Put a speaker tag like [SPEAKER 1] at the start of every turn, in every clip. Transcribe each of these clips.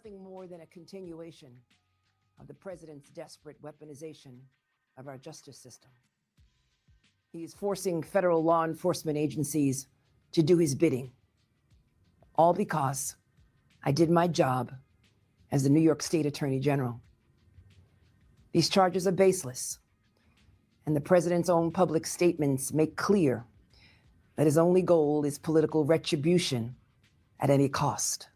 [SPEAKER 1] nothing more than a continuation of the president's desperate weaponization of our justice system. He is forcing federal law enforcement agencies to do his bidding, all because I did my job as the New York State Attorney General. These charges are baseless, and the president's own public statements make clear that his only goal is political retribution at any cost.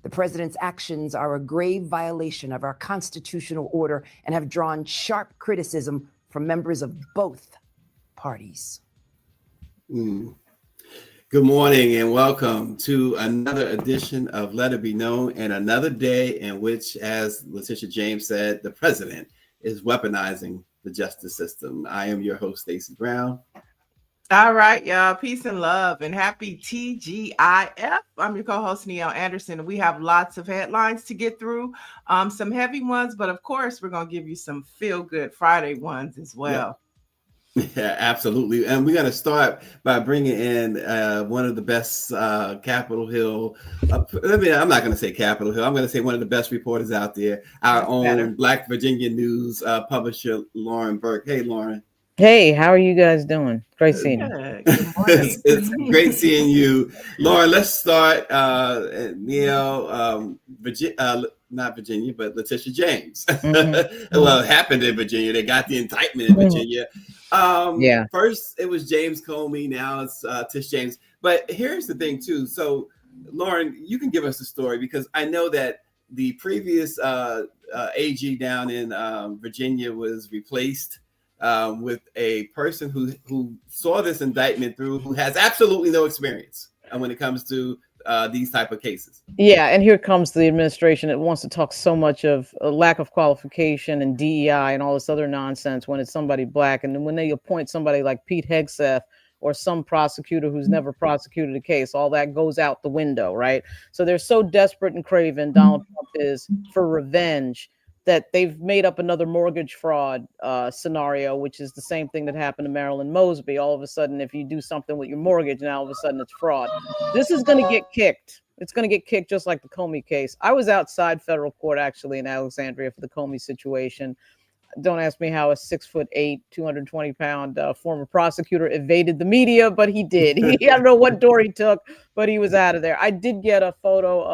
[SPEAKER 1] The president's actions are a grave violation of our constitutional order and have drawn sharp criticism from members of both parties.
[SPEAKER 2] Good morning and welcome to another edition of Let It Be Known, and another day in which, as Letitia James said, the president is weaponizing the justice system. I am your host, Stacey Brown.
[SPEAKER 3] All right, y'all. Peace and love and happy TGIF. I'm your co-host, Neil Anderson, and we have lots of headlines to get through, some heavy ones, but of course, we're going to give you some feel-good Friday ones as well.
[SPEAKER 2] Yeah, absolutely. And we're going to start by bringing in one of the best Capitol Hill. I'm not going to say Capitol Hill. I'm going to say one of the best reporters out there, our own Black Virginia News publisher, Lauren Burke. Hey, Lauren.
[SPEAKER 4] Hey, how are you guys doing? Great seeing you.
[SPEAKER 3] Good morning.
[SPEAKER 2] It's great seeing you. Lauren, let's start. Neil, not Virginia, but Letitia James. Mm-hmm. Well, it happened in Virginia. They got the indictment in Virginia. First, it was James Comey. Now it's Tish James. But here's the thing, too. So, Lauren, you can give us the story, because I know that the previous AG down in Virginia was replaced with a person who saw this indictment through, who has absolutely no experience when it comes to these type of cases.
[SPEAKER 4] Yeah, and here comes the administration that wants to talk so much of a lack of qualification and DEI and all this other nonsense when it's somebody Black. And then when they appoint somebody like Pete Hegseth or some prosecutor who's never prosecuted a case, all that goes out the window, right? So they're so desperate and craven, Donald Trump is, for revenge, that they've made up another mortgage fraud scenario, which is the same thing that happened to Marilyn Mosby. All of a sudden, if you do something with your mortgage, now all of a sudden it's fraud. This is going to get kicked. It's going to get kicked just like the Comey case. I was outside federal court, actually, in Alexandria for the Comey situation. Don't ask me how a 6'8", 220-pound former prosecutor evaded the media, but he did. I don't know what door he took, but he was out of there. I did get a photo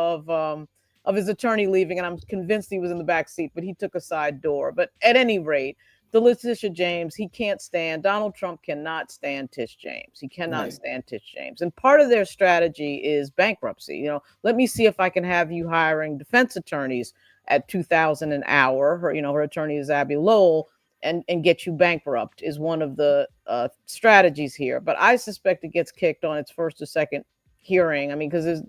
[SPEAKER 4] of his attorney leaving, and I'm convinced he was in the back seat, but he took a side door. But at any rate, the Letitia James, he can't stand. Donald Trump cannot stand Tish James. He cannot stand Tish James. And part of their strategy is bankruptcy. You know, let me see if I can have you hiring defense attorneys at $2,000 an hour. Her attorney is Abby Lowell, and get you bankrupt is one of the strategies here. But I suspect it gets kicked on its first or second hearing. I mean, because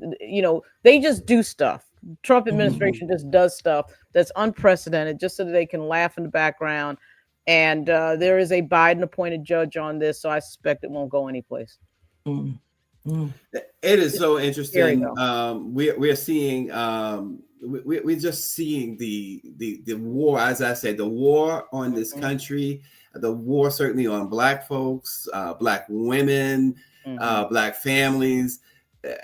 [SPEAKER 4] they just do stuff. Trump administration just does stuff that's unprecedented just so that they can laugh in the background. And there is a Biden appointed judge on this, so I suspect it won't go anyplace.
[SPEAKER 2] It is so interesting. We're seeing we're just seeing the war, as I said, the war on this country, the war certainly on Black folks, Black women, Black families.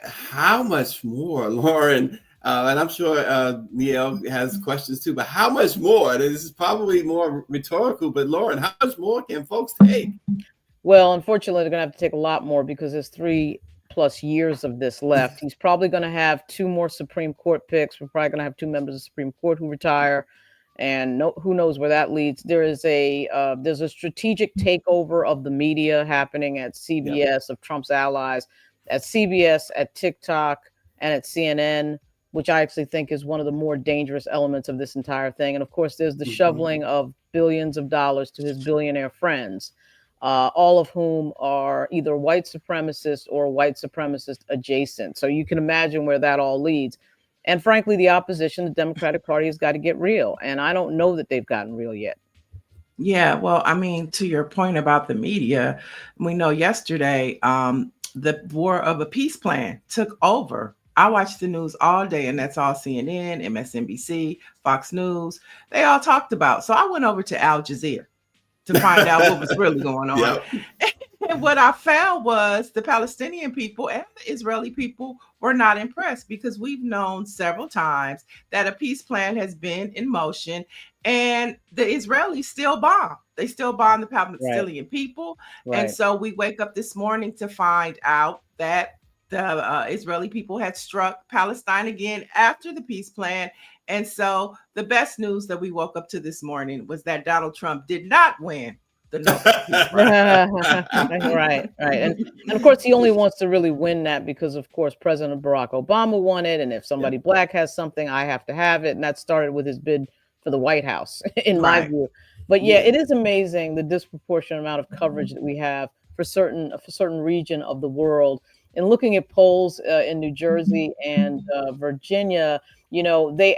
[SPEAKER 2] How much more, Lauren? And I'm sure Neil has questions too, but how much more? This is probably more rhetorical, but Lauren, how much more can folks take?
[SPEAKER 4] Well, unfortunately, they're going to have to take a lot more, because there's 3+ years of this left. He's probably going to have 2 more Supreme Court picks. We're probably going to have 2 members of the Supreme Court who retire, and who knows where that leads. There's a strategic takeover of the media happening at CBS, of Trump's allies, at CBS, at TikTok, and at CNN, which I actually think is one of the more dangerous elements of this entire thing. And of course, there's the shoveling of billions of dollars to his billionaire friends, all of whom are either white supremacists or white supremacist adjacent. So you can imagine where that all leads. And frankly, the opposition, the Democratic Party, has got to get real. And I don't know that they've gotten real yet.
[SPEAKER 3] Yeah, well, I mean, to your point about the media, we know yesterday the War of a Peace plan took over. I watched the news all day, and that's all CNN, MSNBC, Fox News. They all talked about. So I went over to Al Jazeera to find out what was really going on. And what I found was the Palestinian people and the Israeli people were not impressed, because we've known several times that a peace plan has been in motion, and the Israelis still bomb. They still bomb the Palestinian people. And
[SPEAKER 4] Right.
[SPEAKER 3] so we wake up this morning to find out that the Israeli people had struck Palestine again after the peace plan. And so the best news that we woke up to this morning was that Donald Trump did not win the Nobel Peace Prize.
[SPEAKER 4] Right. And of course, he only wants to really win that because, of course, President Barack Obama won it. And if somebody black has something, I have to have it. And that started with his bid for the White House, in my
[SPEAKER 3] Right.
[SPEAKER 4] view. But yeah, it is amazing the disproportionate amount of coverage that we have for certain region of the world. And looking at polls in New Jersey and Virginia, you know, they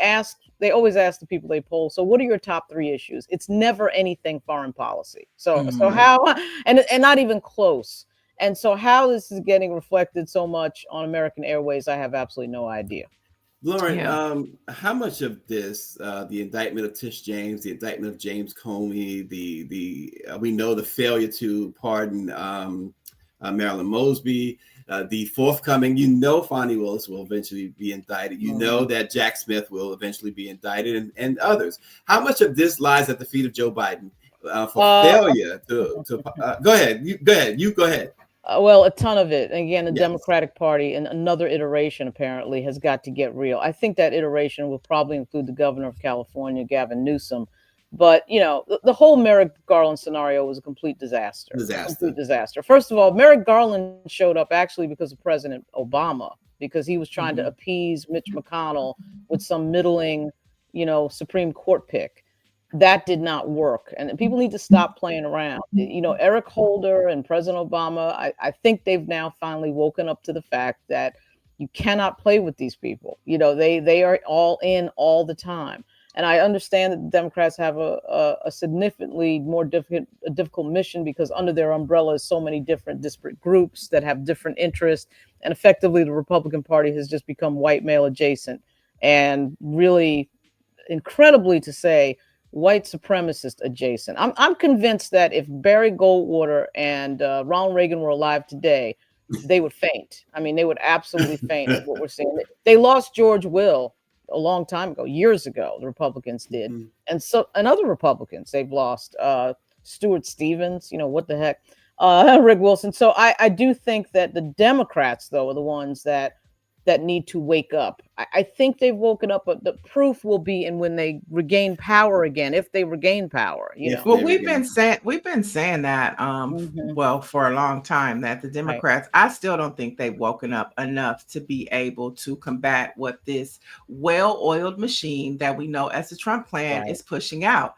[SPEAKER 4] always ask the people they poll, so what are your top 3 issues? It's never anything foreign policy. So
[SPEAKER 3] Mhm.
[SPEAKER 4] how, and not even close. And so how this is getting reflected so much on American Airways, I have absolutely no idea.
[SPEAKER 2] Lauren,
[SPEAKER 3] Yeah.
[SPEAKER 2] how much of this, the indictment of Tish James, the indictment of James Comey, we know the failure to pardon Marilyn Mosby, the forthcoming, Fonnie Willis will eventually be indicted. You know that Jack Smith will eventually be indicted, and others. How much of this lies at the feet of Joe Biden for failure to go ahead? You go ahead.
[SPEAKER 4] Well, a ton of it. Again, the
[SPEAKER 2] Yes.
[SPEAKER 4] Democratic Party and another iteration apparently has got to get real. I think that iteration will probably include the governor of California, Gavin Newsom. But, you know, the whole Merrick Garland scenario was a complete disaster. Complete disaster. First of all, Merrick Garland showed up actually because of President Obama, because he was trying to appease Mitch McConnell with some middling, you know, Supreme Court pick. That did not work. And people need to stop playing around. You know, Eric Holder and President Obama, I think they've now finally woken up to the fact that you cannot play with these people. You know, they are all in all the time. And I understand that the Democrats have a significantly more difficult mission, because under their umbrella is so many different disparate groups that have different interests. And effectively, the Republican Party has just become white male adjacent, and really, incredibly to say, white supremacist adjacent. I'm convinced that if Barry Goldwater and Ronald Reagan were alive today, they would faint. I mean, they would absolutely faint at what we're seeing. They lost George Will a long time ago, years ago. The Republicans did, and other Republicans they've lost. Stuart Stevens, you know, what the heck, Rick Wilson. So I do think that the Democrats, though, are the ones that need to wake up. I think they've woken up, but the proof will be in when they regain power again, if they regain power. You know.
[SPEAKER 3] Well, we've been saying that well for a long time, that the Democrats, I still don't think they've woken up enough to be able to combat what this well-oiled machine that we know as the Trump plan is pushing out.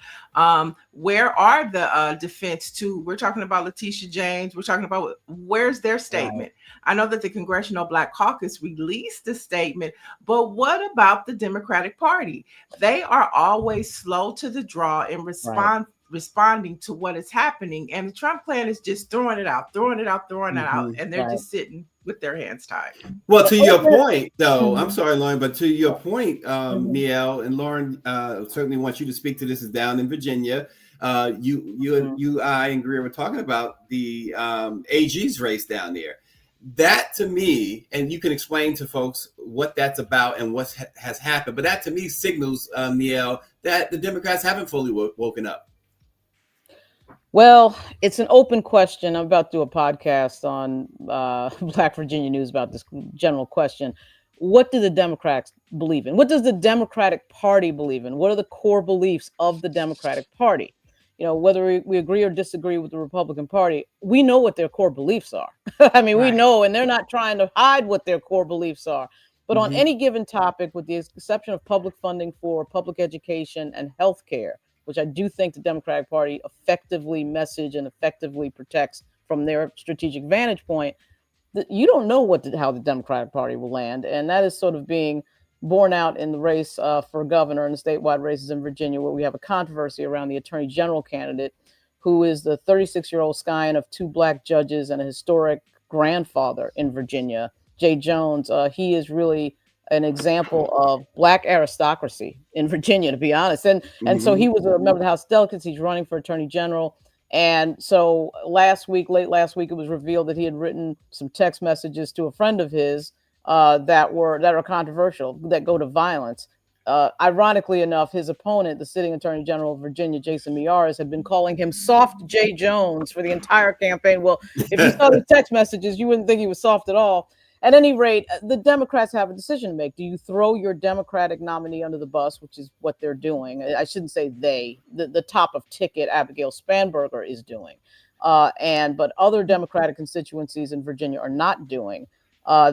[SPEAKER 3] Where are the defense to? We're talking about Letitia James. We're talking about, where's their statement? I know that the Congressional Black Caucus released a statement, but what about the Democratic Party? They are always slow to the draw in responding to what is happening. And the Trump plan is just throwing it out. And they're just sitting with their hands tied.
[SPEAKER 2] Well, to your point, though, I'm sorry, Lauren, but to your point, Miel and Lauren, certainly want you to speak to this. Is down in Virginia. I and Greer were talking about the AG's race down there. That to me, and you can explain to folks what that's about and what has happened, but that to me signals, Miel, that the Democrats haven't fully woken up.
[SPEAKER 4] Well, it's an open question. I'm about to do a podcast on Black Virginia News about this general question. What do the Democrats believe in? What does the Democratic Party believe in? What are the core beliefs of the Democratic Party? You know, whether we agree or disagree with the Republican Party, we know what their core beliefs are. I mean, we know, and they're not trying to hide what their core beliefs are. But on any given topic, with the exception of public funding for public education and healthcare, which I do think the Democratic Party effectively message and effectively protects from their strategic vantage point, you don't know how the Democratic Party will land. And that is sort of being borne out in the race for governor and the statewide races in Virginia, where we have a controversy around the attorney general candidate, who is the 36-year-old scion of 2 Black judges and a historic grandfather in Virginia, Jay Jones. He is really an example of Black aristocracy in Virginia, to be honest. And so he was a member of the House of Delegates. He's running for attorney general. And so late last week, it was revealed that he had written some text messages to a friend of his that are controversial, that go to violence. Ironically enough, his opponent, the sitting Attorney General of Virginia, Jason Miyares, had been calling him Soft J. Jones for the entire campaign. Well, if you saw the text messages, you wouldn't think he was soft at all. At any rate, the Democrats have a decision to make. Do you throw your Democratic nominee under the bus, which is what they're doing? I shouldn't say they. The top of ticket, Abigail Spanberger, is doing. But other Democratic constituencies in Virginia are not doing.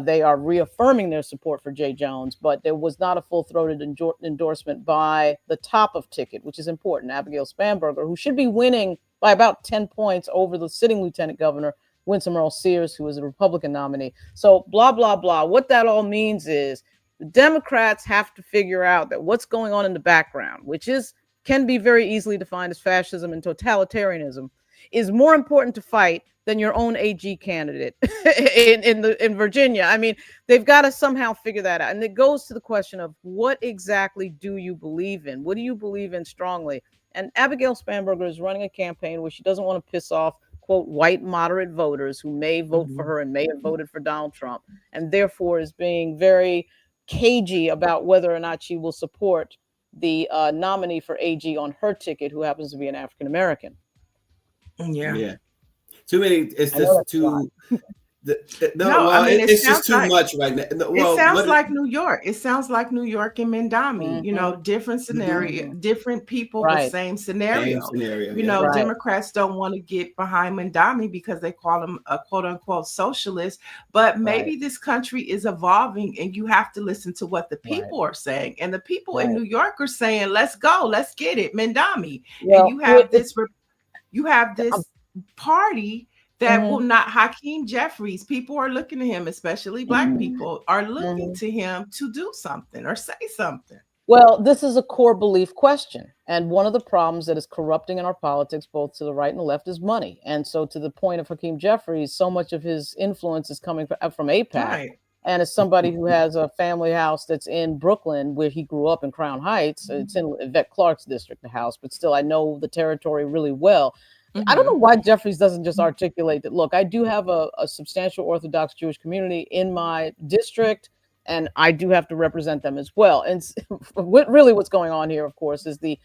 [SPEAKER 4] They are reaffirming their support for Jay Jones, but there was not a full-throated endorsement by the top of ticket, which is important, Abigail Spanberger, who should be winning by about 10 points over the sitting lieutenant governor, Winsome Earle-Sears, who is a Republican nominee. So blah, blah, blah. What that all means is the Democrats have to figure out that what's going on in the background, which can be very easily defined as fascism and totalitarianism, is more important to fight than your own AG candidate in Virginia. I mean, they've got to somehow figure that out. And it goes to the question of what exactly do you believe in? What do you believe in strongly? And Abigail Spanberger is running a campaign where she doesn't want to piss off, quote, white moderate voters who may vote for her and may have voted for Donald Trump, and therefore is being very cagey about whether or not she will support the nominee for AG on her ticket, who happens to be an African American.
[SPEAKER 2] Yeah. Too many. It's just too. It's just too much right now.
[SPEAKER 3] It sounds like New York. It sounds like New York and Mandami.
[SPEAKER 4] Mm-hmm.
[SPEAKER 3] Different scenario, different people, the same scenario. Democrats don't want to get behind Mandami because they call him a quote unquote socialist. But maybe this country is evolving, and you have to listen to what the people are saying. And the people in New York are saying, "Let's go, let's get it, Mandami." And you have this party that will not, Hakeem Jeffries, people are looking to him, especially Black people are looking to him to do something or say something.
[SPEAKER 4] Well, this is a core belief question. And one of the problems that is corrupting in our politics, both to the right and the left, is money. And so to the point of Hakeem Jeffries, so much of his influence is coming from AIPAC. Right. And as somebody who has a family house that's in Brooklyn, where he grew up in Crown Heights, it's in Yvette Clarke's district, the house, but still I know the territory really well. I don't know why Jeffries doesn't just articulate that, look, I do have a substantial Orthodox Jewish community in my district, and I do have to represent them as well. And what's going on here, of course, is the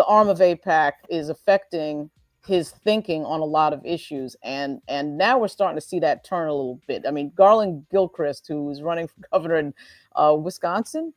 [SPEAKER 4] arm of AIPAC is affecting his thinking on a lot of issues. And now we're starting to see that turn a little bit. I mean, Garland Gilchrist, who is running for governor in Wisconsin,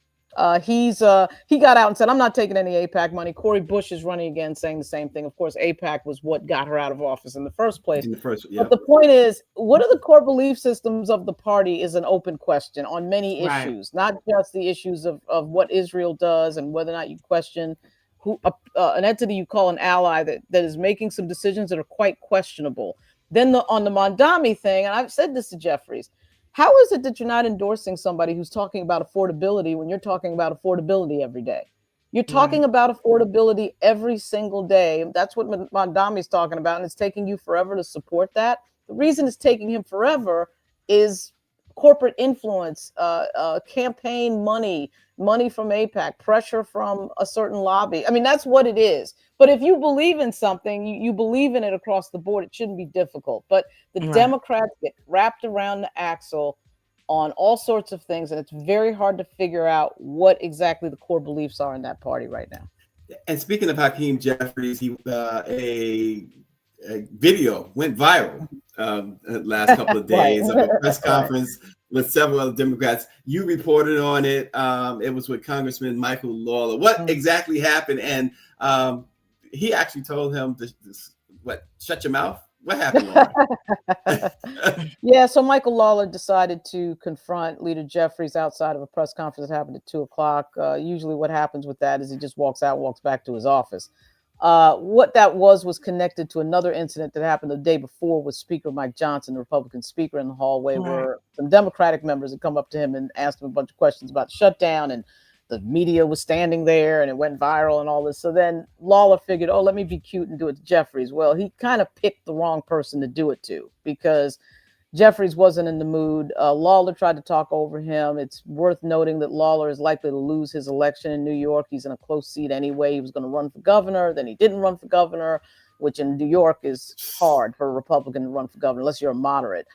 [SPEAKER 4] he got out and said, I'm not taking any AIPAC money. Cori Bush is running again, saying the same thing. Of course, AIPAC was what got her out of office in the first place. But the point is, what are the core belief systems of the party is an open question on many issues, not just the issues of what Israel does and whether or not you question who an entity you call an ally that is making some decisions that are quite questionable. Then on the Mondami thing, and I've said this to Jeffries, how is it that you're not endorsing somebody who's talking about affordability when you're talking about affordability every day? You're talking about affordability every single day. That's what Mondami's talking about, and it's taking you forever to support that. The reason it's taking him forever is corporate influence, campaign money from AIPAC, pressure from a certain lobby. I mean, that's what it is. But if you believe in something, you believe in it across the board, it shouldn't be difficult. But the Democrats get wrapped around the axle on all sorts of things, and it's very hard to figure out what exactly the core beliefs are in that party right now.
[SPEAKER 2] And speaking of Hakeem Jeffries, a video went viral last couple of days of a press conference with several other Democrats. You reported on it. It was with Congressman Michael Lawler. What exactly happened? And he actually told him shut your mouth. What happened?
[SPEAKER 4] Yeah, so Michael Lawler decided to confront Leader Jeffries outside of a press conference that happened at 2:00. Usually what happens with that is he just walks back to his office. What that was connected to another incident that happened the day before with Speaker Mike Johnson, the Republican speaker, in the hallway, where some Democratic members had come up to him and asked him a bunch of questions about the shutdown, and the media was standing there and it went viral and all this. So then Lawler figured, let me be cute and do it to Jeffries. Well, he kind of picked the wrong person to do it to, because Jeffries wasn't in the mood. Lawler tried to talk over him. It's worth noting that Lawler is likely to lose his election in New York. He's in a close seat anyway. He was going to run for governor, then he didn't run for governor. which in New York is hard for a Republican to run for governor unless you're a moderate.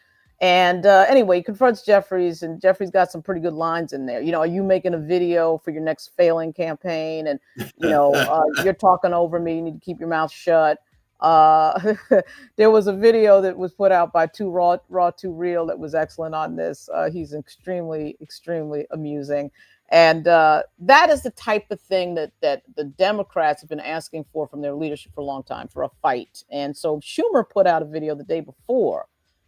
[SPEAKER 4] And anyway, he confronts Jeffries, and Jeffries got some pretty good lines in there. Are you making a video for your next failing campaign? And, you're talking over me. You need to keep your mouth shut. There was a video that was put out by Raw 2 Real that was excellent on this. He's extremely, extremely amusing. And that is the type of thing that the Democrats have been asking for from their leadership for a long time, for a fight. And so Schumer put out a video the day before.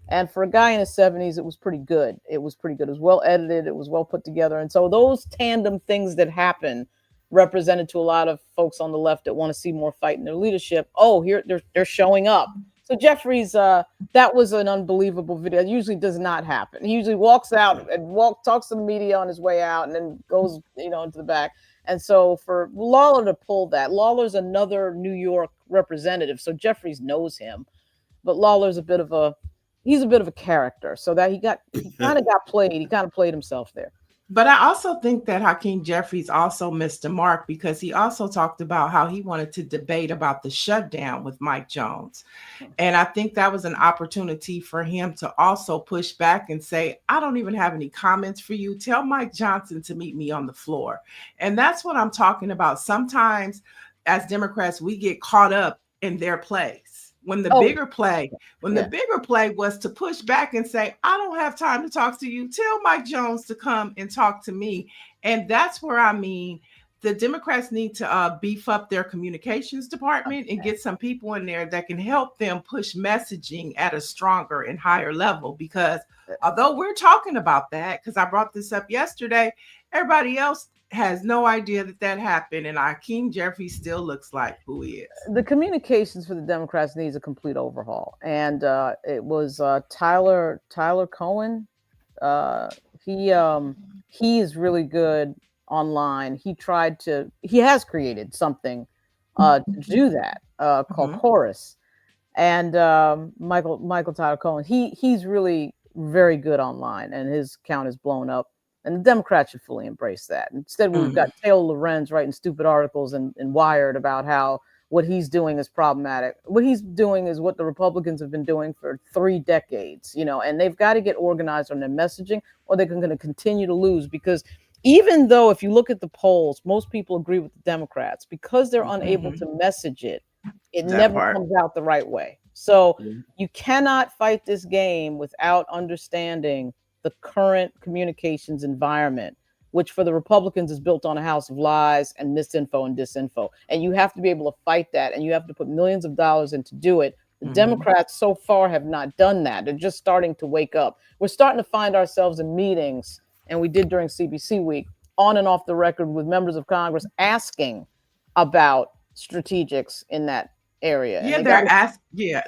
[SPEAKER 4] And for a guy in his 70s, it was pretty good. It was well edited. It was well put together. And so those tandem things that happen represented to a lot of folks on the left that want to see more fight in their leadership. Oh, here they're showing up. So Jeffries, that was an unbelievable video. It usually does not happen. He usually walks out and talks to the media on his way out and then goes, into the back. And so for Lawler to pull that, Lawler's another New York representative. So Jeffries knows him, but Lawler's a bit of a character. So that he kind of got played. He kind of played himself there.
[SPEAKER 3] But I also think that Hakeem Jeffries also missed a mark because he also talked about how he wanted to debate about the shutdown with Mike Jones. And I think that was an opportunity for him to also push back and say, I don't even have any comments for you. Tell Mike Johnson to meet me on the floor. And that's what I'm talking about. Sometimes as Democrats, we get caught up in their plays. When the bigger play was to push back and say, I don't have time to talk to you. Tell Mike Jones to come and talk to me. And that's where the Democrats need to beef up their communications department and get some people in there that can help them push messaging at a stronger and higher level. Because although we're talking about that, because I brought this up yesterday, everybody else has no idea that happened, and Hakeem Jeffries still looks like who he is.
[SPEAKER 4] The communications for the Democrats needs a complete overhaul, and it was Tyler Cohen. He is really good online. He has created something to do that called Chorus, and Michael Tyler Cohen. He's really very good online, and his account is blown up. And the Democrats should fully embrace that. Instead, we've got Taylor Lorenz writing stupid articles and Wired about how what he's doing is problematic. What he's doing is what the Republicans have been doing for 3 decades, and they've got to get organized on their messaging or they're going to continue to lose. Because even though if you look at the polls, most people agree with the Democrats, because they're unable to message it never comes out the right way. So you cannot fight this game without understanding the current communications environment, which for the Republicans is built on a house of lies and misinfo and disinfo. And you have to be able to fight that, and you have to put millions of dollars in to do it. The Democrats so far have not done that. They're just starting to wake up. We're starting to find ourselves in meetings, and we did during CBC week, on and off the record with members of Congress asking about strategics in that area.
[SPEAKER 3] Yeah,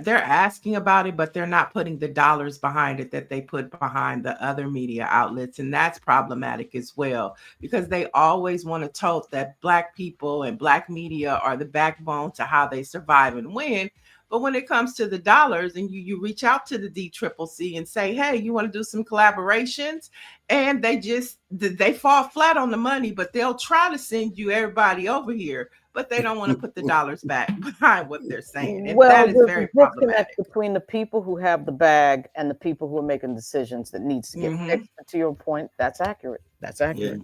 [SPEAKER 3] they're asking about it, but they're not putting the dollars behind it that they put behind the other media outlets. And that's problematic as well, because they always want to tote that Black people and Black media are the backbone to how they survive and win. But when it comes to the dollars and you reach out to the DCCC and say, hey, you want to do some collaborations? And they fall flat on the money, but they'll try to send you everybody over here, but they don't want to put the dollars back behind what they're saying. And that is very problematic.
[SPEAKER 4] Between the people who have the bag and the people who are making decisions that needs to get fixed. To your point, that's accurate. Yeah.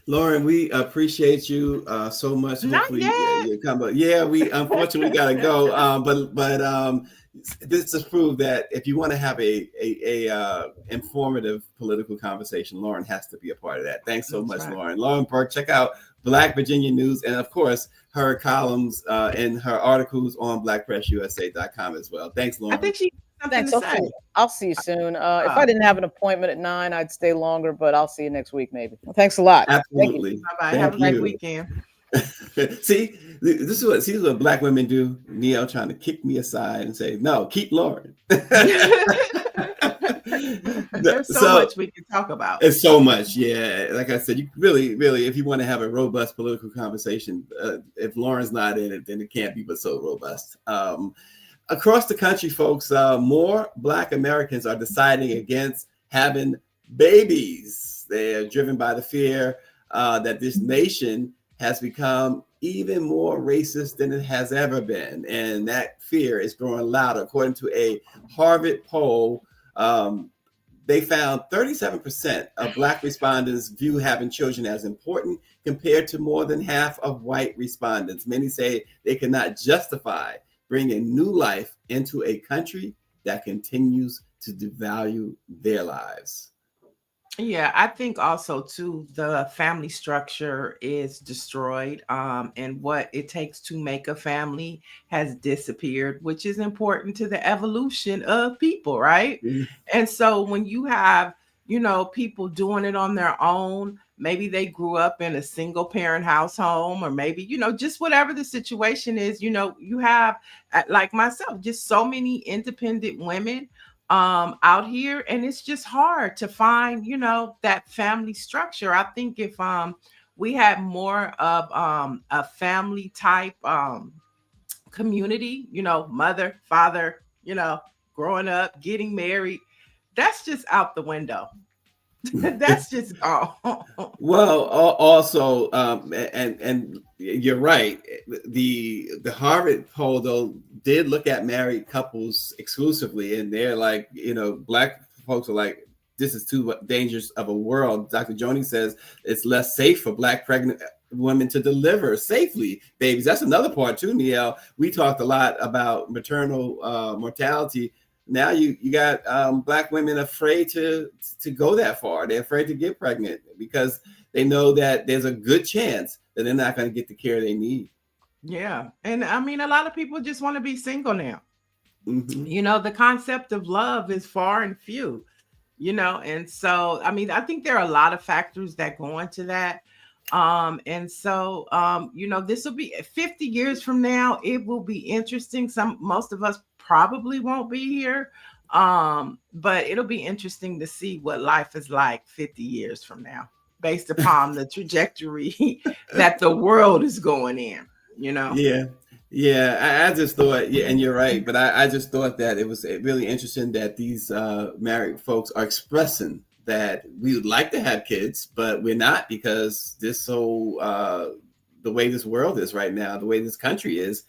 [SPEAKER 2] Lauren, we appreciate you so much.
[SPEAKER 3] Not
[SPEAKER 2] Hopefully,
[SPEAKER 3] yet.
[SPEAKER 2] you come. Yeah, we unfortunately got to go. But this is proof that if you want to have a informative political conversation, Lauren has to be a part of that. Thanks so much, right. Lauren. Lauren Burke, check out Black Virginia News, and of course her columns and her articles on BlackPressUSA.com as well. Thanks, Lauren.
[SPEAKER 3] I think she.
[SPEAKER 4] Thanks. I'll see you soon. If I didn't have an appointment at 9, I'd stay longer, but I'll see you next week, maybe. Well, thanks a lot.
[SPEAKER 2] Absolutely.
[SPEAKER 3] Bye-bye. Have a great weekend.
[SPEAKER 2] See, this is what Black women do. Neil trying to kick me aside and say, no, keep Lauren.
[SPEAKER 3] There's so much we can talk about.
[SPEAKER 2] It's so much. Yeah. Like I said, you really, if you want to have a robust political conversation, if Lauren's not in it, then it can't be but so robust. Across the country, folks, more Black Americans are deciding against having babies. They are driven by the fear that this nation has become even more racist than it has ever been. And that fear is growing louder. According to a Harvard poll, they found 37% of Black respondents view having children as important, compared to more than half of white respondents. Many say they cannot justify bringing new life into a country that continues to devalue their lives.
[SPEAKER 3] Yeah, I think also too the family structure is destroyed, and what it takes to make a family has disappeared, which is important to the evolution of people, right?
[SPEAKER 2] Mhm.
[SPEAKER 3] And so when you have, people doing it on their own, maybe they grew up in a single parent household, or maybe, just whatever the situation is, you have, like myself, just so many independent women out here, and it's just hard to find that family structure. I think if we had more of a family type community, mother, father, growing up, getting married, that's just out the window. That's just gone.
[SPEAKER 2] Well, also, and you're right. The Harvard poll though did look at married couples exclusively, and they're like, Black folks are like, this is too dangerous of a world. Dr. Joni says it's less safe for Black pregnant women to deliver safely babies. That's another part too, Niele. We talked a lot about maternal mortality. Now you got Black women afraid to go that far. They're afraid to get pregnant because they know that there's a good chance that they're not going to get the care they need.
[SPEAKER 3] Yeah. And I mean, a lot of people just want to be single now.
[SPEAKER 2] Mm-hmm.
[SPEAKER 3] The concept of love is far and few, and so, I mean, I think there are a lot of factors that go into that. And so, this will be 50 years from now. It will be interesting. Most of us probably won't be here. But it'll be interesting to see what life is like 50 years from now, based upon the trajectory that the world is going in,
[SPEAKER 2] Yeah, I just thought, yeah, and you're right, but I just thought that it was really interesting that these married folks are expressing that we would like to have kids, but we're not, because this whole the way this world is right now, the way this country is,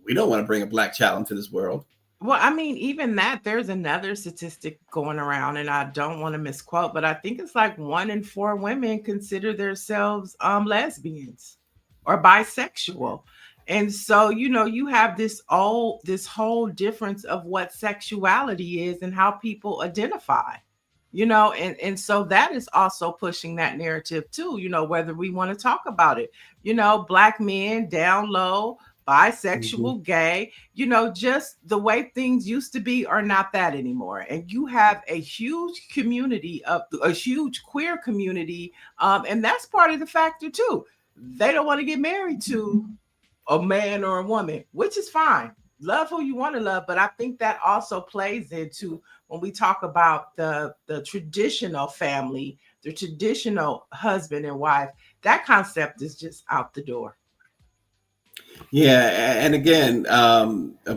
[SPEAKER 2] we don't want to bring a Black child into this world.
[SPEAKER 3] Well, I mean, even that, there's another statistic going around, and I don't want to misquote, but I think it's like 1 in 4 women consider themselves lesbians or bisexual. And so, you have this whole difference of what sexuality is and how people identify, and so that is also pushing that narrative too, whether we want to talk about it, Black men down low, bisexual, gay, just the way things used to be are not that anymore. And you have a huge huge queer community. And that's part of the factor too. They don't want to get married to a man or a woman, which is fine. Love who you want to love. But I think that also plays into when we talk about the traditional family, the traditional husband and wife, that concept is just out the door.
[SPEAKER 2] Yeah, and again,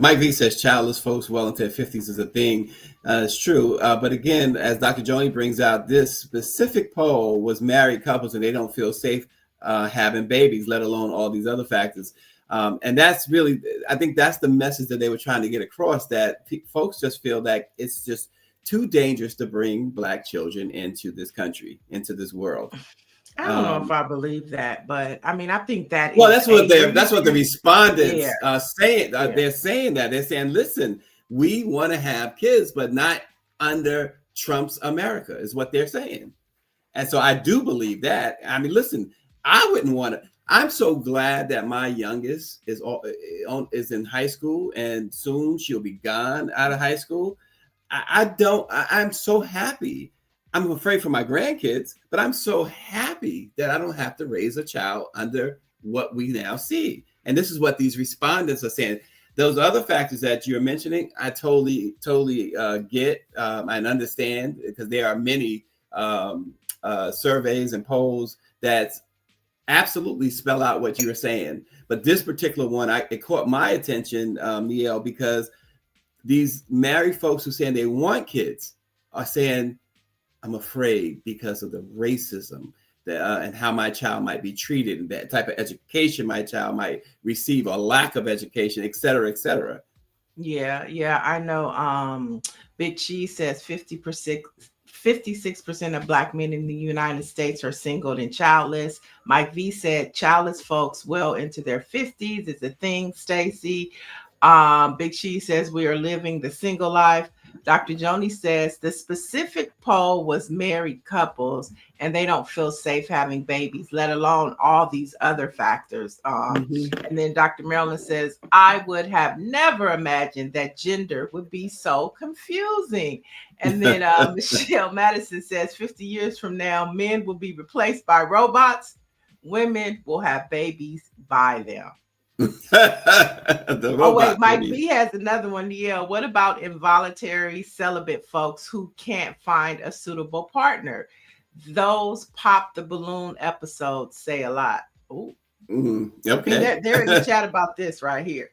[SPEAKER 2] Mike V says childless folks well into their 50s is a thing. It's true. But again, as Dr. Joni brings out, this specific poll was married couples, and they don't feel safe having babies, let alone all these other factors. And that's really, I think that's the message that they were trying to get across, that folks just feel that it's just too dangerous to bring Black children into this country, into this world.
[SPEAKER 3] I don't know if I believe that, but I mean, I think that.
[SPEAKER 2] Well, that's what the respondents are saying.
[SPEAKER 3] Yeah.
[SPEAKER 2] They're saying that. They're saying, listen, we want to have kids, but not under Trump's America, is what they're saying. And so I do believe that. I mean, listen, I wouldn't want to. I'm so glad that my youngest is in high school, and soon she'll be gone out of high school. I'm so happy. I'm afraid for my grandkids, but I'm so happy that I don't have to raise a child under what we now see. And this is what these respondents are saying. Those other factors that you're mentioning, I totally get and understand, because there are many surveys and polls that absolutely spell out what you were saying. But this particular one, it caught my attention, Niele, because these married folks who saying they want kids are saying, I'm afraid because of the racism, and how my child might be treated, and that type of education my child might receive, or lack of education, et cetera, et cetera.
[SPEAKER 3] Yeah, I know. Big Cheese says 56% of Black men in the United States are single and childless. Mike V said childless folks well into their 50s is a thing, Stacy. Big Cheese says we are living the single life. Dr. Joni says the specific poll was married couples and they don't feel safe having babies, let alone all these other factors. And then Dr. Marilyn says, I would have never imagined that gender would be so confusing. And then Michelle Madison says 50 years from now, men will be replaced by robots. Women will have babies by them. Oh wait, Mike B has another one. Yeah, what about involuntary celibate folks who can't find a suitable partner? Those pop the balloon episodes say a lot. Ooh.
[SPEAKER 2] Okay.
[SPEAKER 3] They're in the chat about this right here.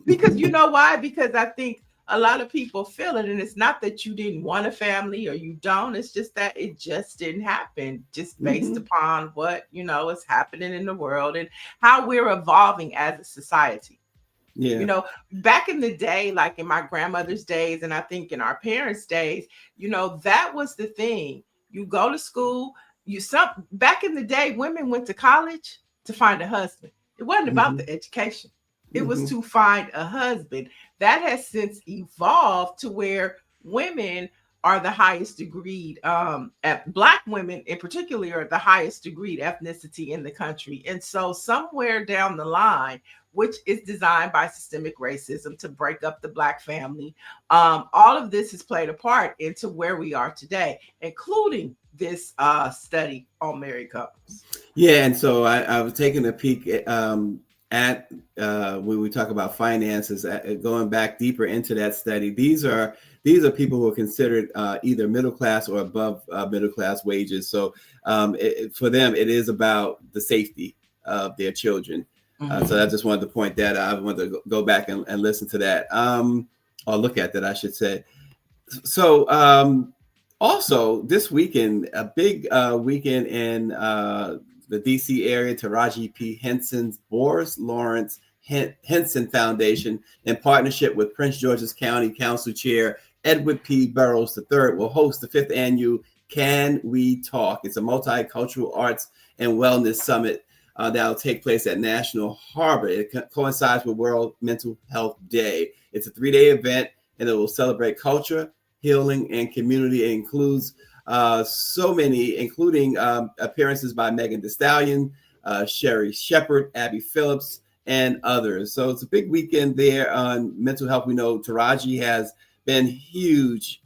[SPEAKER 3] Because you know why? Because I think a lot of people feel it, and it's not that you didn't want a family or you don't. It's just that it just didn't happen, just based upon what is happening in the world and how we're evolving as a society.
[SPEAKER 2] Yeah.
[SPEAKER 3] Back in the day, like in my grandmother's days, and I think in our parents' days, that was the thing. You go to school. Back in the day, women went to college to find a husband. It wasn't about the education. It was to find a husband. That has since evolved to where women are the highest degree, Black women in particular are the highest degree ethnicity in the country. And so somewhere down the line, which is designed by systemic racism to break up the Black family, all of this has played a part into where we are today, including this study on married couples.
[SPEAKER 2] Yeah, and so I was taking a peek at when we talk about finances, going back deeper into that study. These are people who are considered either middle class or above middle class wages. So for them, it is about the safety of their children. So I just wanted to point that out. I wanted to go back and listen to that, or look at that, I should say. So also this weekend, a big weekend in the DC area, Taraji P. Henson's Boris Lawrence Henson Foundation, in partnership with Prince George's County Council Chair Edward P. Burrows III, will host the 5th annual Can We Talk? It's a multicultural arts and wellness summit that will take place at National Harbor. It coincides with World Mental Health Day. It's a 3-day event, and it will celebrate culture, healing, and community. It includes so many, including appearances by Megan Thee Stallion, Sherry Shepherd, Abby Phillips, and others. So it's a big weekend there on mental health. We know Taraji has been a huge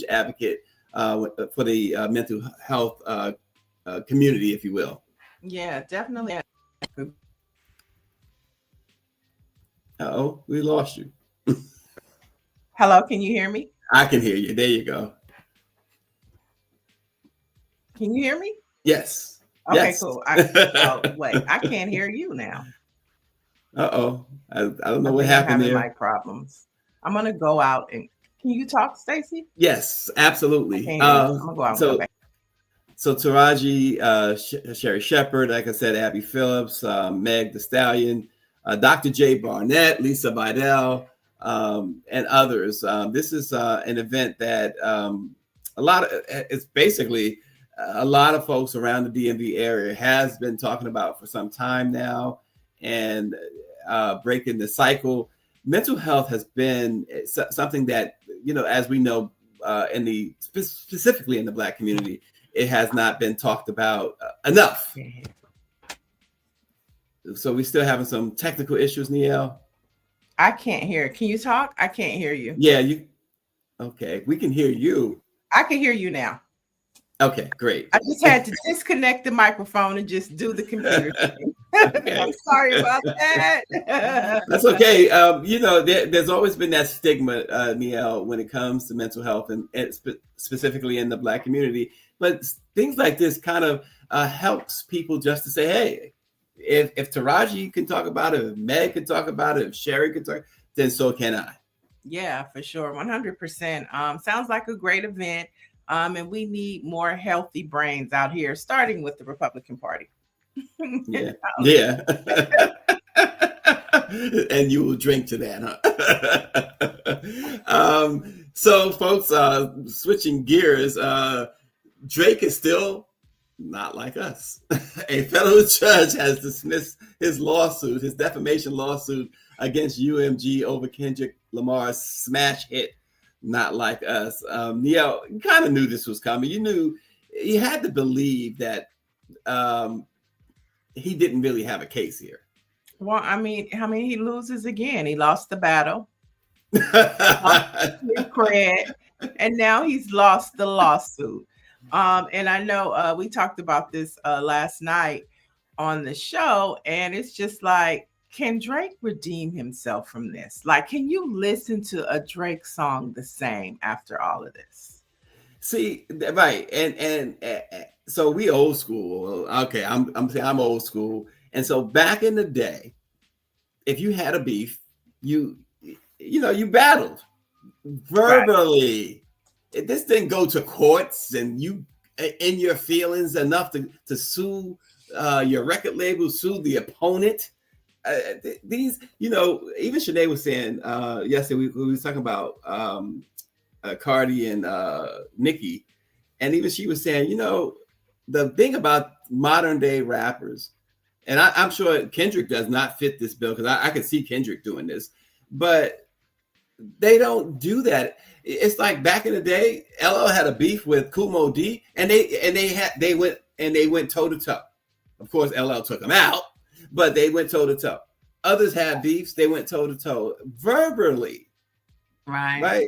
[SPEAKER 2] advocate for the mental health community, if you will.
[SPEAKER 3] Yeah, definitely.
[SPEAKER 2] Uh-oh, we lost you.
[SPEAKER 3] Hello, can you hear me?
[SPEAKER 2] I can hear you. There you go.
[SPEAKER 3] Can you hear me?
[SPEAKER 2] Yes.
[SPEAKER 3] Okay,
[SPEAKER 2] yes.
[SPEAKER 3] cool. Wait, I can't hear you now.
[SPEAKER 2] Uh-oh. I don't know what happened there.
[SPEAKER 3] Mic problems. I'm gonna go out and can you talk, Stacy?
[SPEAKER 2] Yes, absolutely.
[SPEAKER 3] I'm gonna go out and go back.
[SPEAKER 2] So Taraji, Sherry Shepherd, like I said, Abby Phillips, Meg Thee Stallion, Dr. J. Barnett, Lisa Vidal, and others. This is an event that it's basically a lot of folks around the DMV area has been talking about for some time now, and breaking the cycle. Mental health has been something that, as we know, specifically in the Black community, it has not been talked about enough. So we still having some technical issues, Niele.
[SPEAKER 3] I can't hear. Can you talk? I can't hear you.
[SPEAKER 2] Yeah, okay, we can hear you.
[SPEAKER 3] I can hear you now.
[SPEAKER 2] Okay, great.
[SPEAKER 3] I just had to disconnect the microphone and just do the computer thing. Okay. I'm sorry about that.
[SPEAKER 2] That's okay. There's always been that stigma, Niele, when it comes to mental health, and specifically in the Black community. But things like this kind of helps people just to say, hey, if Taraji can talk about it, if Meg can talk about it, if Sherry can talk, then so can I.
[SPEAKER 3] Yeah, for sure. 100%. Sounds like a great event. And we need more healthy brains out here, starting with the Republican Party.
[SPEAKER 2] Yeah. Yeah. And you will drink to that, huh? So folks, switching gears, Drake is still not like us. A federal judge has dismissed his lawsuit, his defamation lawsuit against UMG over Kendrick Lamar's smash hit, Not Like Us. Neil, you kind of knew this was coming. You had to believe that he didn't really have a case here.
[SPEAKER 3] Well, I mean, he loses again. He lost the battle, cred, and now he's lost the lawsuit. And I know we talked about this last night on the show, and it's just like, can Drake redeem himself from this? Like, can you listen to a Drake song the same after all of this?
[SPEAKER 2] See, right, and so we old school. Okay, I'm old school, and so back in the day, if you had a beef, you battled verbally. Right. This didn't go to courts, and you in your feelings enough to sue your record label, sue the opponent. These, even Sinead was saying yesterday, we was talking about Cardi and Nicki, and even she was saying, the thing about modern day rappers, and I'm sure Kendrick does not fit this bill, because I could see Kendrick doing this, but they don't do that. It's like back in the day, LL had a beef with Kool Moe Dee, and they went toe to toe. Of course, LL took them out, but they went toe to toe. Others had beefs, they went toe to toe verbally. Right.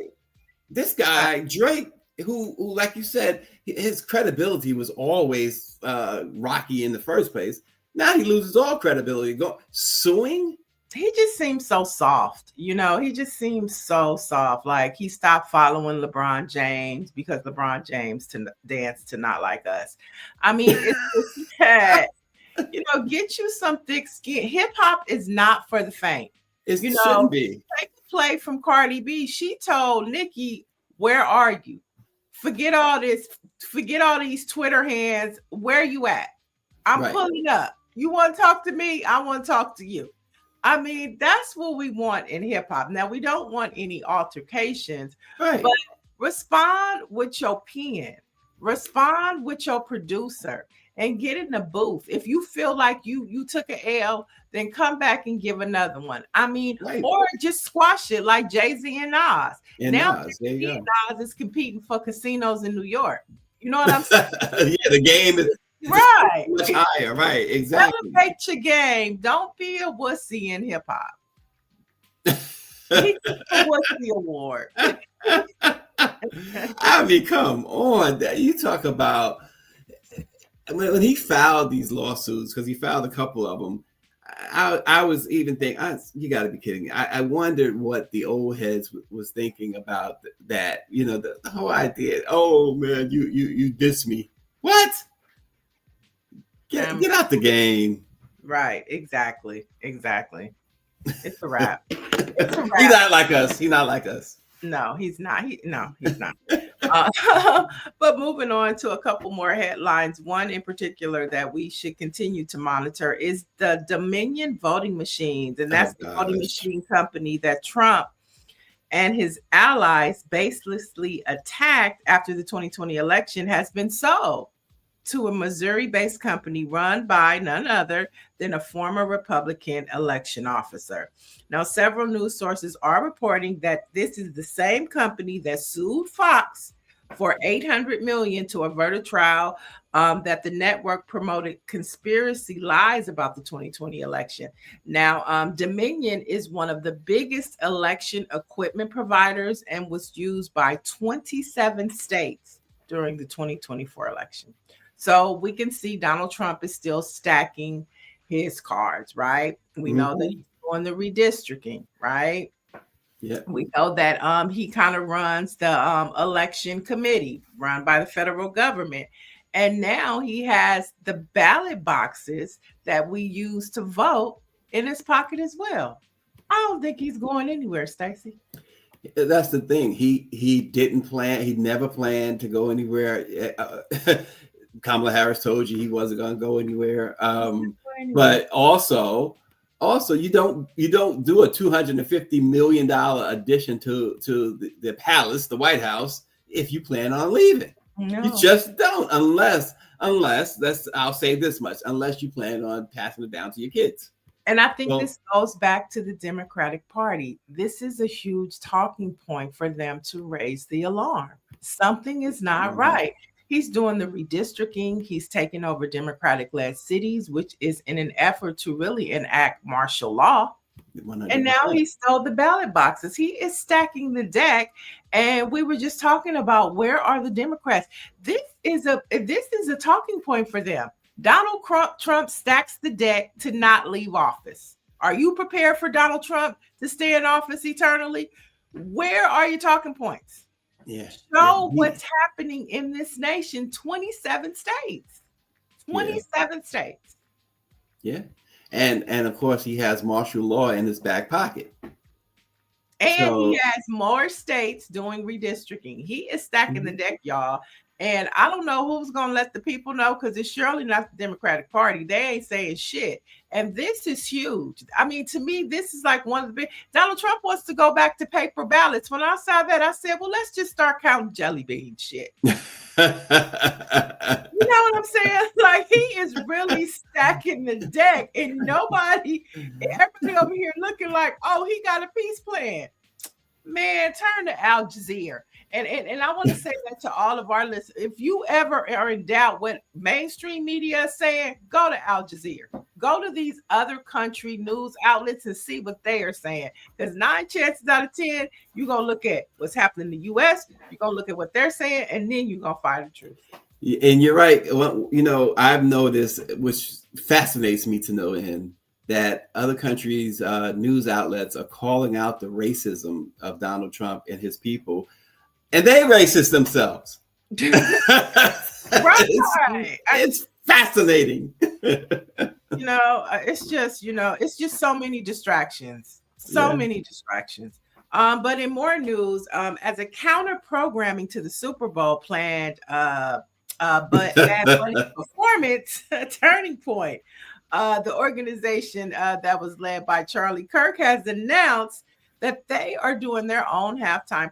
[SPEAKER 2] This guy, Drake, who, like you said, his credibility was always rocky in the first place. Now he loses all credibility. Suing?
[SPEAKER 3] He just seems so soft. He just seems so soft. Like, he stopped following LeBron James because LeBron James danced to Not Like Us. I mean, it's just that, get you some thick skin. Hip hop is not for the faint.
[SPEAKER 2] It shouldn't be.
[SPEAKER 3] Take a play from Cardi B. She told Nicki, "Where are you? Forget all this. Forget all these Twitter hands. Where you at? I'm pulling up. You want to talk to me? I want to talk to you." I mean, that's what we want in hip hop. Now, we don't want any altercations, but respond with your pen, respond with your producer, and get in the booth. If you feel like you took an L, then come back and give another one. I mean, or just squash it like Jay-Z and Nas. Now, Nas is competing for casinos in New York. You know what I'm saying?
[SPEAKER 2] Yeah, the game is
[SPEAKER 3] right,
[SPEAKER 2] much higher, right? Exactly.
[SPEAKER 3] Elevate your game. Don't be a wussy in hip hop. He took the Wussy Award.
[SPEAKER 2] I mean, come on. You talk about when he filed these lawsuits, because he filed a couple of them. I was even thinking, you got to be kidding me. I wondered what the old heads was thinking about that. The whole idea. Oh man, you diss me. What? Get out the game.
[SPEAKER 3] Right. Exactly. It's a wrap.
[SPEAKER 2] He's not like us. He's not like us.
[SPEAKER 3] No, he's not. He's not. But moving on to a couple more headlines. One in particular that we should continue to monitor is the Dominion voting machines. And that's the voting machine company that Trump and his allies baselessly attacked after the 2020 election has been sold to a Missouri-based company run by none other than a former Republican election officer. Now, several news sources are reporting that this is the same company that sued Fox for $800 million to avert a trial that the network promoted conspiracy lies about the 2020 election. Now, Dominion is one of the biggest election equipment providers and was used by 27 states during the 2024 election. So we can see Donald Trump is still stacking his cards, right? We know that he's doing the redistricting, right?
[SPEAKER 2] Yeah.
[SPEAKER 3] We know that he kind of runs the election committee run by the federal government. And now he has the ballot boxes that we use to vote in his pocket as well. I don't think he's going anywhere, Stacey.
[SPEAKER 2] That's the thing. He didn't plan. He never planned to go anywhere. Kamala Harris told you he wasn't going to go anywhere. But also you don't do a $250 million addition to the palace, the White House, if you plan on leaving.
[SPEAKER 3] No.
[SPEAKER 2] You just don't, unless I'll say this much, unless you plan on passing it down to your kids.
[SPEAKER 3] And I think this goes back to the Democratic Party. This is a huge talking point for them to raise the alarm. Something is not right. He's doing the redistricting. He's taking over Democratic-led cities, which is in an effort to really enact martial law. 100%. And now he stole the ballot boxes. He is stacking the deck. And we were just talking about, where are the Democrats? This is a talking point for them. Donald Trump stacks the deck to not leave office. Are you prepared for Donald Trump to stay in office eternally? Where are your talking points?
[SPEAKER 2] Yeah.
[SPEAKER 3] Show what's happening in this nation. 27 states. 27 states.
[SPEAKER 2] Yeah. And of course he has martial law in his back pocket.
[SPEAKER 3] And he has more states doing redistricting. He is stacking the deck, y'all. And I don't know who's going to let the people know, because it's surely not the Democratic Party. They ain't saying shit. And this is huge. I mean, to me, this is like one of the big. Donald Trump wants to go back to paper ballots. When I saw that, I said, well, let's just start counting jelly bean shit. You know what I'm saying? Like, he is really stacking the deck, and everybody over here looking like, oh, he got a peace plan. Man, turn to Al Jazeera. And I want to say that to all of our listeners. If you ever are in doubt what mainstream media is saying, go to Al Jazeera. Go to these other country news outlets and see what they are saying. Because 9 chances out of 10, you're going to look at what's happening in the U.S., you're going to look at what they're saying, and then you're going to find the truth.
[SPEAKER 2] And you're right. Well, I've noticed, which fascinates me to no end, that other countries' news outlets are calling out the racism of Donald Trump and his people. And they racist themselves.
[SPEAKER 3] Right.
[SPEAKER 2] It's fascinating.
[SPEAKER 3] It's just so many distractions. Many distractions. But in more news, as a counter programming to the Super Bowl planned, but Bad Bunny performance turning point, the organization that was led by Charlie Kirk has announced that they are doing their own halftime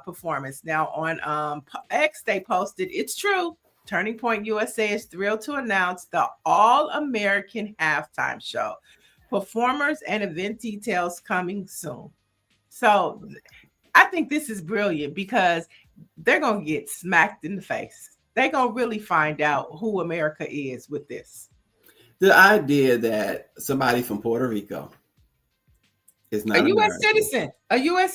[SPEAKER 3] performance. Now on X, they posted, it's true. Turning Point USA is thrilled to announce the All-American halftime show. Performers and event details coming soon. So I think this is brilliant, because they're going to get smacked in the face. They're going to really find out who America is with this.
[SPEAKER 2] The idea that somebody from Puerto Rico is not
[SPEAKER 3] a U.S.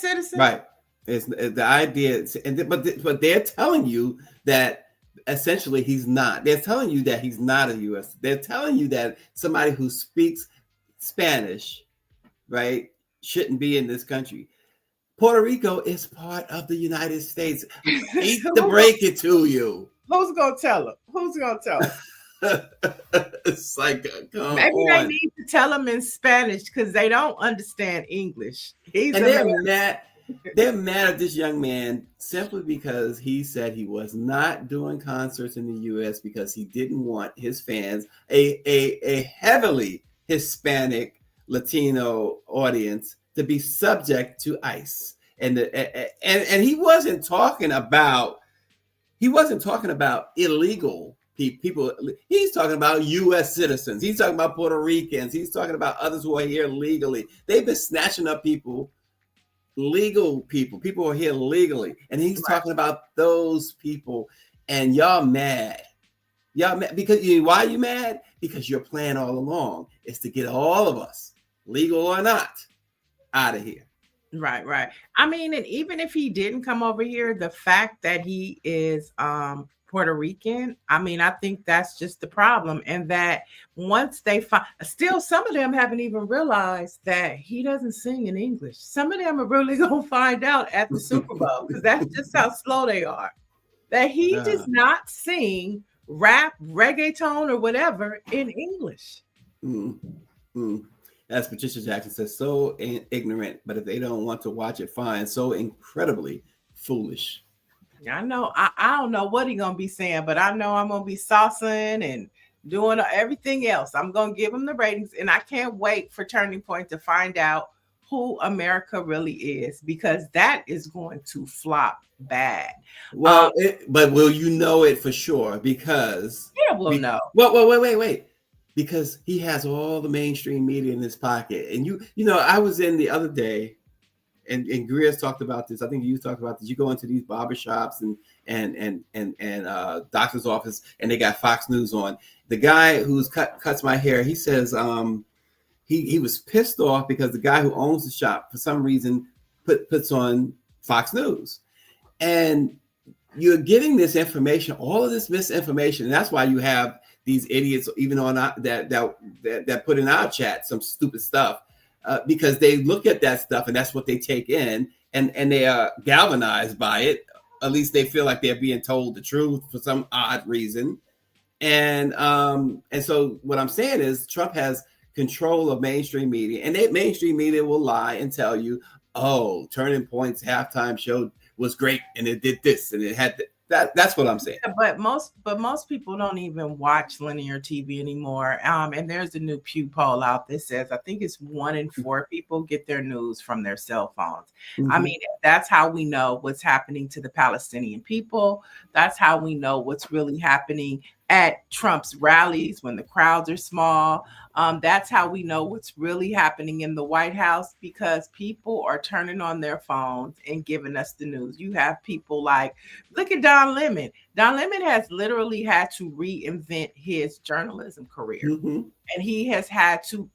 [SPEAKER 3] citizen,
[SPEAKER 2] right? It's the idea, but they're telling you that essentially he's not. They're telling you that he's not a U.S. They're telling you that somebody who speaks Spanish, right, shouldn't be in this country. Puerto Rico is part of the United States. I hate to break it to you.
[SPEAKER 3] Who's gonna tell him?
[SPEAKER 2] It's like,
[SPEAKER 3] maybe they need to tell them in Spanish, because they don't understand English.
[SPEAKER 2] They're mad at this young man simply because he said he was not doing concerts in the U.S. because he didn't want his fans, a heavily Hispanic Latino audience, to be subject to ICE. And he wasn't talking about illegal people. He's talking about U.S. citizens. He's talking about Puerto Ricans. He's talking about others who are here legally. They've been snatching up legal people who are here legally. And he's talking about those people. And y'all mad. Because why are you mad? Because your plan all along is to get all of us, legal or not, out of here.
[SPEAKER 3] Right. I mean, and even if he didn't come over here, the fact that he is Puerto Rican, I mean, I think that's just the problem. And that once they find, still some of them haven't even realized that he doesn't sing in English. Some of them are really going to find out at the Super Bowl, because that's just how slow they are. That he does not sing rap, reggaeton, or whatever in English.
[SPEAKER 2] as Patricia Jackson says, so ignorant, but if they don't want to watch it, fine. So incredibly foolish.
[SPEAKER 3] I know. I don't know what he's gonna be saying, but I know I'm gonna be saucing and doing everything else. I'm gonna give him the ratings, and I can't wait for Turning Point to find out who America really is, because that is going to flop bad.
[SPEAKER 2] Well, but will you know it for sure? Because
[SPEAKER 3] Yeah, we'll know.
[SPEAKER 2] Well, wait. Because he has all the mainstream media in his pocket, and you know, I was in the other day. And Greer's talked about this. I think you talked about this. You go into these barbershops and doctor's office, and they got Fox News on. The guy who's cuts my hair, he says he was pissed off because the guy who owns the shop for some reason puts on Fox News, and you're getting this information, all of this misinformation, and that's why you have these idiots even on that put in our chat some stupid stuff. Because they look at that stuff and that's what they take in, and they are galvanized by it. At least they feel like they're being told the truth for some odd reason. And so what I'm saying is Trump has control of mainstream media, and that mainstream media will lie and tell you, oh, Turning Point's halftime show was great and it did this and it had that's what I'm saying.
[SPEAKER 3] But most people don't even watch linear TV anymore. And there's a new Pew poll out that says I think it's 1 in 4 people get their news from their cell phones.
[SPEAKER 2] Mm-hmm.
[SPEAKER 3] I mean, that's how we know what's happening to the Palestinian people. That's how we know what's really happening at Trump's rallies when the crowds are small. That's how we know what's really happening in the White House, because people are turning on their phones and giving us the news. You have people like, look at Don Lemon. Don Lemon has literally had to reinvent his journalism career.
[SPEAKER 2] Mm-hmm.
[SPEAKER 3] And he has had to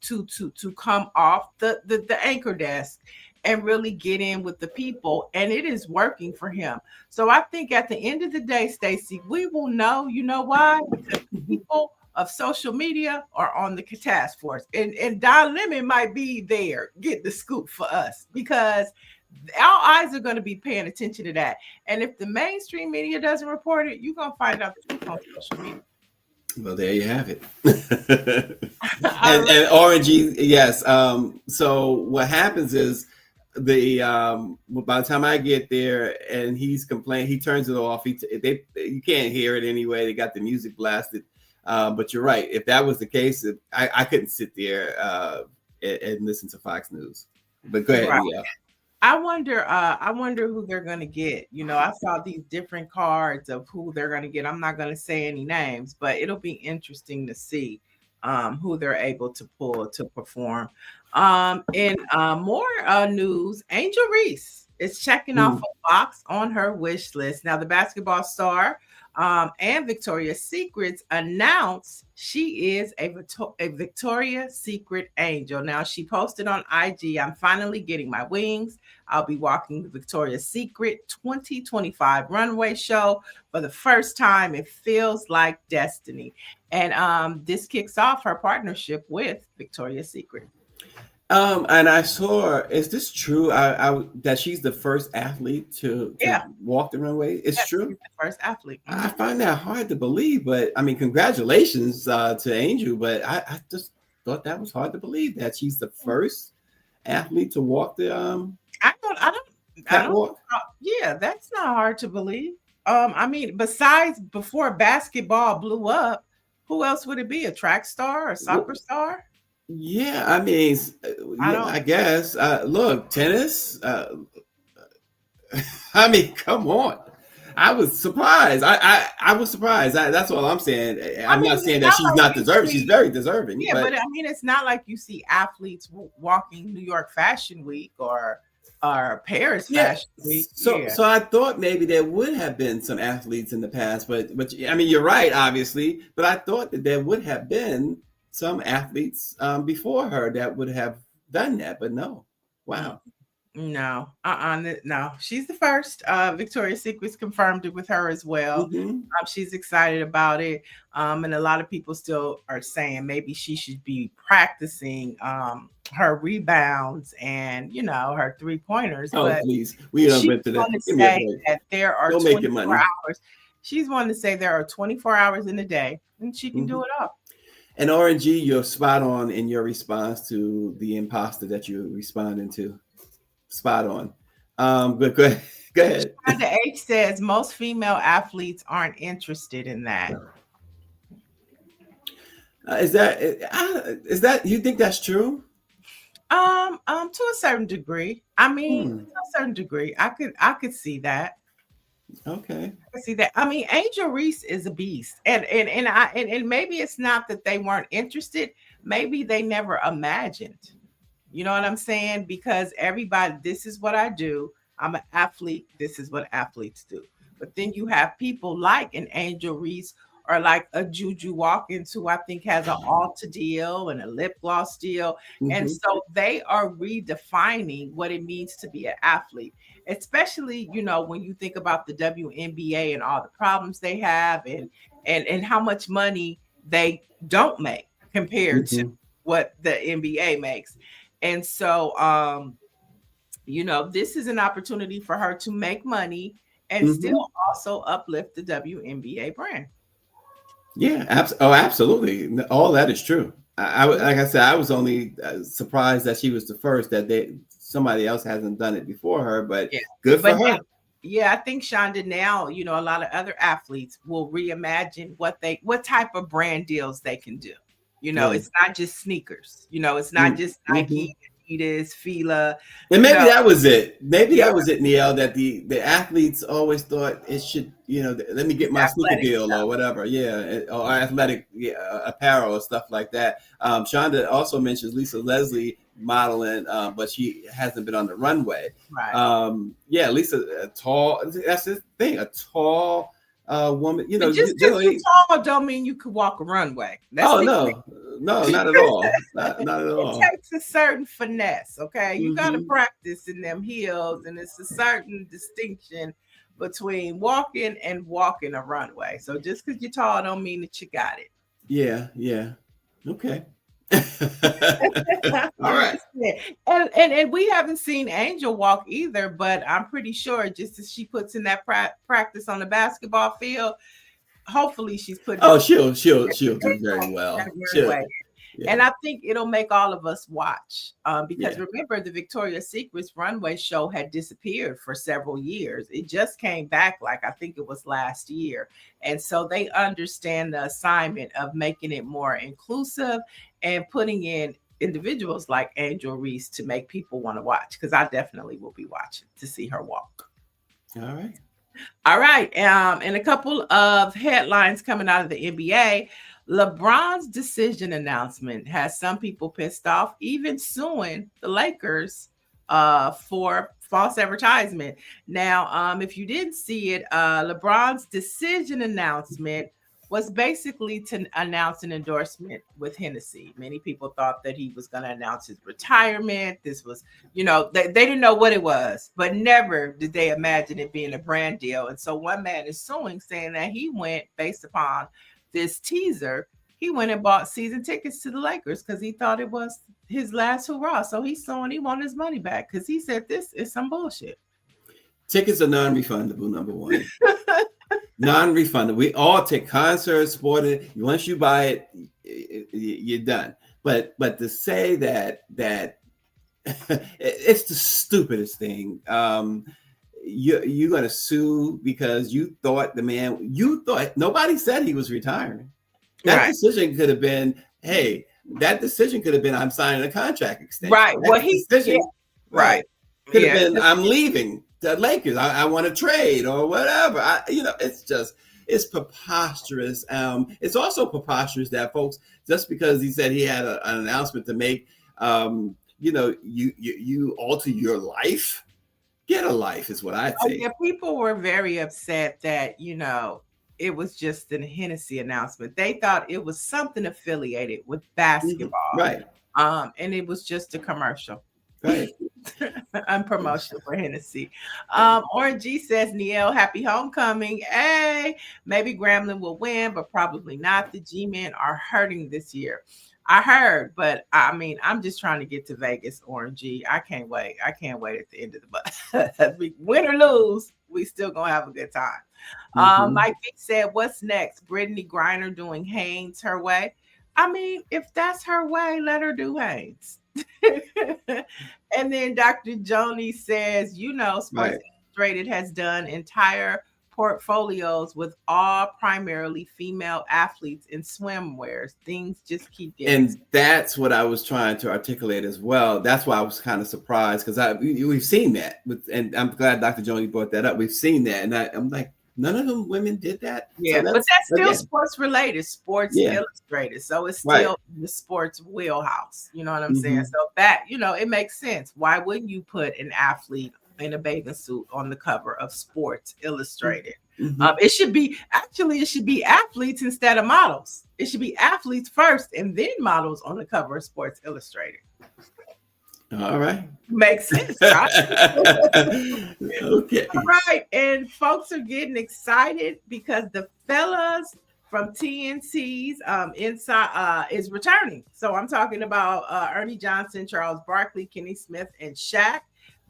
[SPEAKER 3] come off the anchor desk and really get in with the people, and it is working for him. So I think at the end of the day, Stacey, we will know. You know why? Because the people of social media are on the task force, and Don Lemon might be there, get the scoop for us, because our eyes are going to be paying attention to that. And if the mainstream media doesn't report it, you're going to find out the truth on social media.
[SPEAKER 2] Well, there you have it. and Orangey, yes. So what happens is by the time I get there and he's complaining, he turns it off. You can't hear it anyway. They got the music blasted. But you're right. If that was the case, I couldn't sit there and listen to Fox News. But go ahead.
[SPEAKER 3] Right.
[SPEAKER 2] Yeah.
[SPEAKER 3] I wonder who they're going to get. You know, I saw these different cards of who they're going to get. I'm not going to say any names, but it'll be interesting to see who they're able to pull to perform. In more news, Angel Reese is checking off a box on her wish list. Now, the basketball star and Victoria's Secrets announced she is a Victoria's Secret angel. Now, she posted on IG, "I'm finally getting my wings. I'll be walking the Victoria's Secret 2025 runway show for the first time. It feels like destiny." And this kicks off her partnership with Victoria's Secret.
[SPEAKER 2] And I saw, is this true? That she's the first athlete to walk the runway? It's true.
[SPEAKER 3] She's the first athlete.
[SPEAKER 2] I find that hard to believe, but I mean, congratulations to Angel. But I just thought that was hard to believe that she's the first athlete to walk the
[SPEAKER 3] I don't. Yeah, that's not hard to believe. I mean, besides before basketball blew up, who else would it be? A track star, a soccer star?
[SPEAKER 2] Yeah, I mean, I guess. Look, tennis. I mean, come on. I was surprised. I was surprised. That's all I'm saying. I'm not saying that she's not deserving. She's very deserving.
[SPEAKER 3] Yeah, but I mean, it's not like you see athletes walking New York Fashion Week or Paris Fashion Week.
[SPEAKER 2] So I thought maybe there would have been some athletes in the past, but I mean, you're right, obviously. But I thought that there would have been some athletes before her that would have done that, but no. Wow.
[SPEAKER 3] No, no. She's the first. Victoria's Secret's confirmed it with her as well.
[SPEAKER 2] Mm-hmm.
[SPEAKER 3] She's excited about it. And a lot of people still are saying maybe she should be practicing her rebounds and, you know, her 3-pointers.
[SPEAKER 2] Oh,
[SPEAKER 3] but
[SPEAKER 2] please. We don't get to that.
[SPEAKER 3] That there are 24 hours. She's wanting to say there are 24 hours in a day and she can do it all.
[SPEAKER 2] And RNG, you're spot on in your response to the imposter that you're responding to. Spot on. But go ahead. Go ahead.
[SPEAKER 3] The H says most female athletes aren't interested in that.
[SPEAKER 2] Is that you think that's true?
[SPEAKER 3] To a certain degree. I mean, to a certain degree, I could see that.
[SPEAKER 2] Okay.
[SPEAKER 3] I could see that. I mean, Angel Reese is a beast, and maybe it's not that they weren't interested. Maybe they never imagined. You know what I'm saying? Because everybody, this is what I do. I'm an athlete. This is what athletes do. But then you have people like an Angel Reese or like a Juju Watkins, who I think has an Ulta deal and a lip gloss deal. And so they are redefining what it means to be an athlete, especially, you know, when you think about the WNBA and all the problems they have and how much money they don't make compared to what the NBA makes. And so, you know, this is an opportunity for her to make money and still also uplift the WNBA brand.
[SPEAKER 2] Yeah, absolutely. All that is true. I like I said, I was only surprised that she was the first, that somebody else hasn't done it before her, but good for her.
[SPEAKER 3] Now, yeah, I think Shonda, now, you know, a lot of other athletes will reimagine what type of brand deals they can do. You know, it's not just sneakers. You know, it's not just Nike, Adidas, Fila.
[SPEAKER 2] And maybe that was it. Maybe that was it, Neil, that the athletes always thought it should, you know, let me get my sneaker deal or whatever. Yeah. Or athletic apparel or stuff like that. Shonda also mentions Lisa Leslie modeling, but she hasn't been on the runway.
[SPEAKER 3] Right.
[SPEAKER 2] Yeah, Lisa, tall. That's the thing. A tall woman, you know,
[SPEAKER 3] just because you're tall don't mean you could walk a runway.
[SPEAKER 2] No, not at all. Not at all.
[SPEAKER 3] It takes a certain finesse, okay? You got to practice in them heels, and it's a certain distinction between walking and walking a runway. So just because you're tall don't mean that you got it.
[SPEAKER 2] Yeah. Okay. All right.
[SPEAKER 3] And we haven't seen Angel walk either, but I'm pretty sure just as she puts in that practice on the basketball field, hopefully she's putting.
[SPEAKER 2] Oh, she'll do very well.
[SPEAKER 3] Yeah. And I think it'll make all of us watch because remember, the Victoria's Secret's runway show had disappeared for several years. It just came back, like I think it was last year. And so they understand the assignment of making it more inclusive and putting in individuals like Angel Reese to make people want to watch, because I definitely will be watching to see her walk. All right. And a couple of headlines coming out of the NBA. LeBron's decision announcement has some people pissed off, even suing the Lakers for false advertisement. Now, if you didn't see it, LeBron's decision announcement was basically to announce an endorsement with Hennessy. Many people thought that he was going to announce his retirement. This was, you know, they didn't know what it was, but never did they imagine it being a brand deal. And so one man is suing, saying that he went based upon this teaser. He went and bought season tickets to the Lakers because he thought it was his last hurrah. So he's suing. He wanted his money back because he said this is some bullshit.
[SPEAKER 2] Tickets are non-refundable, number one. Non-refundable. We all take concerts, sporting. Once you buy it, you're done. But to say that it's the stupidest thing. You're gonna sue because you thought nobody said he was retiring. That decision could have been, I'm signing a contract extension.
[SPEAKER 3] Right. Well,
[SPEAKER 2] Could have been, I'm leaving the Lakers. I want to trade or whatever. It's preposterous. It's also preposterous that folks, just because he said he had an announcement to make, you alter your life. Get a life is what I think.
[SPEAKER 3] Yeah, people were very upset that, you know, it was just a Hennessy announcement. They thought it was something affiliated with basketball.
[SPEAKER 2] Right.
[SPEAKER 3] And it was just a commercial.
[SPEAKER 2] Right.
[SPEAKER 3] And promotion for Hennessy. Orange G says, Neil, happy homecoming. Hey, maybe Grambling will win, but probably not. The G-men are hurting this year. I heard, but I mean, I'm just trying to get to Vegas, Orange G. I can't wait. I can't wait at the end of the month. Win or lose, we still gonna have a good time. Mike B said, what's next? Brittany Griner doing Haynes her way. I mean, if that's her way, let her do Hanes. And then Dr. Joni says, Sports
[SPEAKER 2] Right.
[SPEAKER 3] Illustrated has done entire portfolios with all primarily female athletes in swimwears. Things just keep getting.
[SPEAKER 2] And that's what I was trying to articulate as well. That's why I was kind of surprised because we've seen that, and I'm glad Dr. Joni brought that up. We've seen that, and I'm like, none of them women did that.
[SPEAKER 3] Yeah,
[SPEAKER 2] So
[SPEAKER 3] but that's still
[SPEAKER 2] again,
[SPEAKER 3] sports related, Sports
[SPEAKER 2] Yeah.
[SPEAKER 3] Illustrated. So it's
[SPEAKER 2] Right.
[SPEAKER 3] still in the sports wheelhouse. You know what I'm
[SPEAKER 2] Mhm.
[SPEAKER 3] saying? So that, it makes sense. Why wouldn't you put an athlete in a bathing suit on the cover of Sports Illustrated?
[SPEAKER 2] Mhm.
[SPEAKER 3] It should be athletes instead of models. It should be athletes first and then models on the cover of Sports Illustrated.
[SPEAKER 2] All right.
[SPEAKER 3] Makes sense, right?
[SPEAKER 2] Okay.
[SPEAKER 3] All right, and folks are getting excited because the fellas from TNC's inside is returning. So I'm talking about Ernie Johnson, Charles Barkley, Kenny Smith, and Shaq.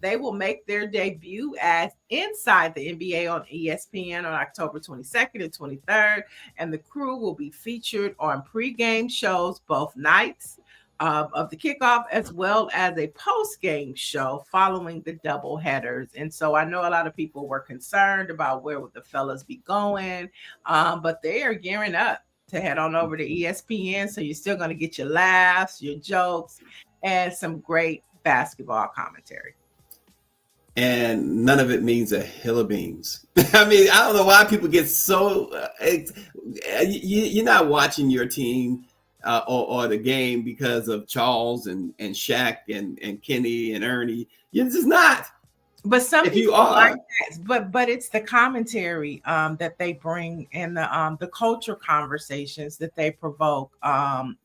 [SPEAKER 3] They will make their debut as Inside the NBA on ESPN on October 22nd and 23rd, and the crew will be featured on pregame shows both nights of the kickoff, as well as a post-game show following the double headers. And so I know a lot of people were concerned about where would the fellas be going, but they are gearing up to head on over to ESPN. So you're still going to get your laughs, your jokes, and some great basketball commentary.
[SPEAKER 2] And none of it means a hill of beans. I mean, I don't know why people get so you're not watching your team or the game because of Charles and Shaq and Kenny and Ernie. You're just not.
[SPEAKER 3] But some
[SPEAKER 2] If
[SPEAKER 3] people
[SPEAKER 2] you are,
[SPEAKER 3] like that, but it's the commentary that they bring and the culture conversations that they provoke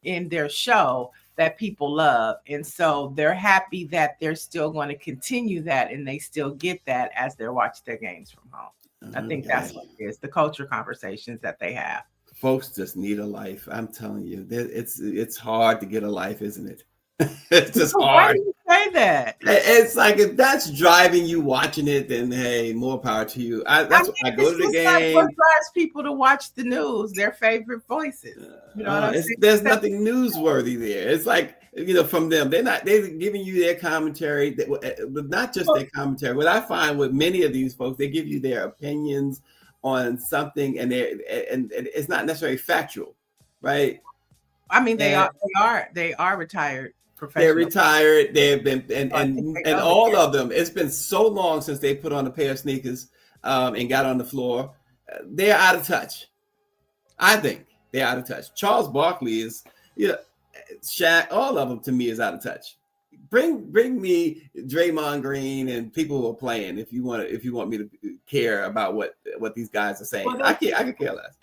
[SPEAKER 3] in their show that people love. And so they're happy that they're still going to continue that and they still get that as they watch their games from home. I think that's what it is, the culture conversations that they have.
[SPEAKER 2] Folks just need a life. I'm telling you, it's hard to get a life, isn't it? It's just hard.
[SPEAKER 3] Why do you say that?
[SPEAKER 2] It's like if that's driving you watching it, then hey, more power to you. I go to the game.
[SPEAKER 3] Like what drives people to watch the news? Their favorite voices. You know what I'm saying?
[SPEAKER 2] There's nothing newsworthy there. It's like from them, they're giving you their commentary, but not just their commentary. What I find with many of these folks, they give you their opinions on something, and it's not necessarily factual, right?
[SPEAKER 3] I mean, they are retired.
[SPEAKER 2] They're retired. They've been and all of them. It's been so long since they put on a pair of sneakers and got on the floor. They're out of touch. I think they're out of touch. Charles Barkley is, Shaq. All of them to me is out of touch. Bring me Draymond Green and people who are playing if you want me to care about what these guys are saying.
[SPEAKER 3] Well,
[SPEAKER 2] I could care less.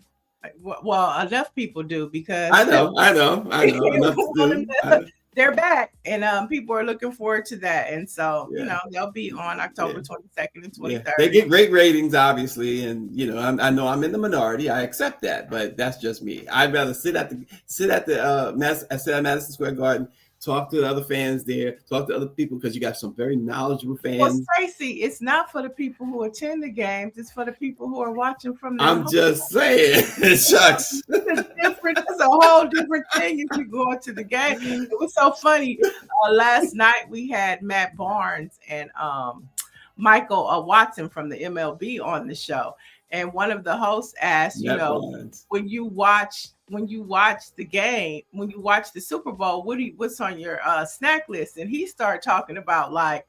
[SPEAKER 3] Well, enough people do because
[SPEAKER 2] I know. Enough to do.
[SPEAKER 3] They're back, and people are looking forward to that. And so, they'll be on October 22nd and 23rd.
[SPEAKER 2] Yeah. They get great ratings, obviously, and I know I'm in the minority. I accept that, but that's just me. I'd rather sit at Madison Square Garden, talk to the other fans there, talk to other people because you got some very knowledgeable fans.
[SPEAKER 3] Well, Tracy, it's not for the people who attend the games; it's for the people who are watching from.
[SPEAKER 2] I'm just saying, shucks.
[SPEAKER 3] It's a whole different thing if you go into the game. It was so funny. Last night we had Matt Barnes and Michael Watson from the MLB on the show, and one of the hosts asked, when you watch the game, when you watch the Super Bowl, what's on your snack list? And he started talking about like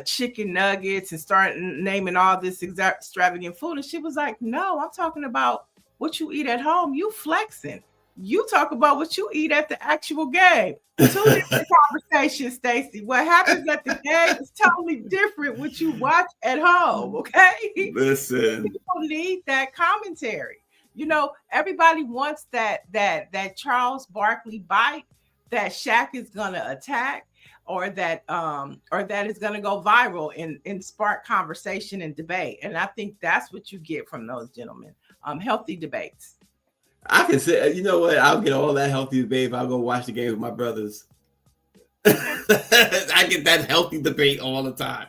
[SPEAKER 3] chicken nuggets and started naming all this extravagant food. And she was like, no, I'm talking about what you eat at home. You flexing. You talk about what you eat at the actual game. Two different conversations, Stacey. What happens at the game is totally different what you watch at home, okay?
[SPEAKER 2] Listen.
[SPEAKER 3] People need that commentary. Everybody wants that Charles Barkley bite that Shaq is gonna attack, or that is gonna go viral and spark conversation and debate. And I think that's what you get from those gentlemen. Healthy debates.
[SPEAKER 2] I can say, you know what? I'll get all that healthy debate if I'll go watch the game with my brothers. I get that healthy debate all the time.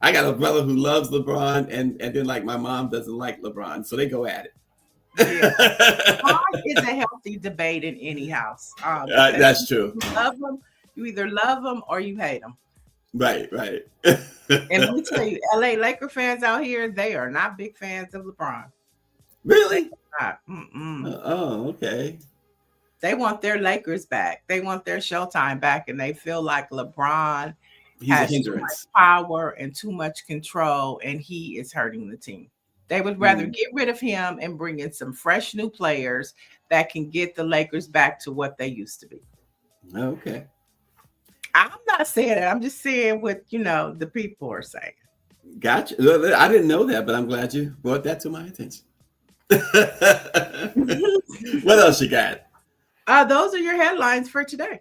[SPEAKER 2] I got a brother who loves LeBron, and then like my mom doesn't like LeBron, so they go at it.
[SPEAKER 3] Yeah. LeBron is a healthy debate in any house. Because
[SPEAKER 2] That's true.
[SPEAKER 3] you either love them or you hate them.
[SPEAKER 2] Right, right.
[SPEAKER 3] And let me tell you, LA Laker fans out here, they are not big fans of LeBron.
[SPEAKER 2] Really?
[SPEAKER 3] Mm-mm.
[SPEAKER 2] Okay.
[SPEAKER 3] They want their Lakers back. They want their Showtime back, and they feel like LeBron
[SPEAKER 2] He's a
[SPEAKER 3] has too much
[SPEAKER 2] hindrance.
[SPEAKER 3] power and too much control, and he is hurting the team. They would rather get rid of him and bring in some fresh new players that can get the Lakers back to what they used to be.
[SPEAKER 2] Okay.
[SPEAKER 3] I'm not saying that. I'm just saying what, the people are saying.
[SPEAKER 2] Gotcha. I didn't know that, but I'm glad you brought that to my attention. What else you got?
[SPEAKER 3] Those are your headlines for today.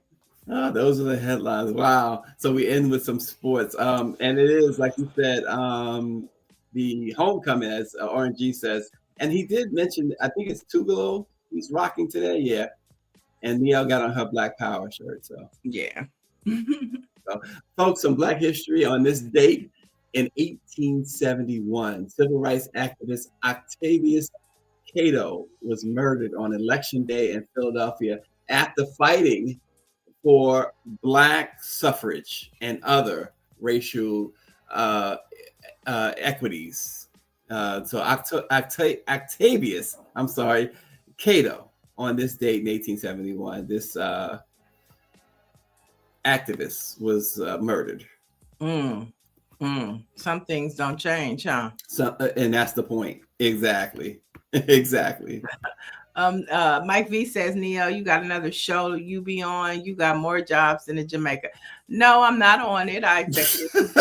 [SPEAKER 2] Oh, those are the headlines. Wow. So we end with some sports. And it is, like you said, the homecoming, as RNG says. And he did mention, I think it's Tugalo he's rocking today. Yeah. And Neil got on her Black Power shirt. So,
[SPEAKER 3] yeah.
[SPEAKER 2] So, folks, some Black history on this date in 1871. Civil rights activist Octavius Cato was murdered on Election Day in Philadelphia after fighting for Black suffrage and other racial equities. So Octavius, Cato, on this date in 1871, this activist was murdered.
[SPEAKER 3] Some things don't change, huh?
[SPEAKER 2] So, and that's the point. Exactly. Exactly.
[SPEAKER 3] Mike V says, Neo, you got another show you be on. You got more jobs than in Jamaica. No, I'm not on it. I executive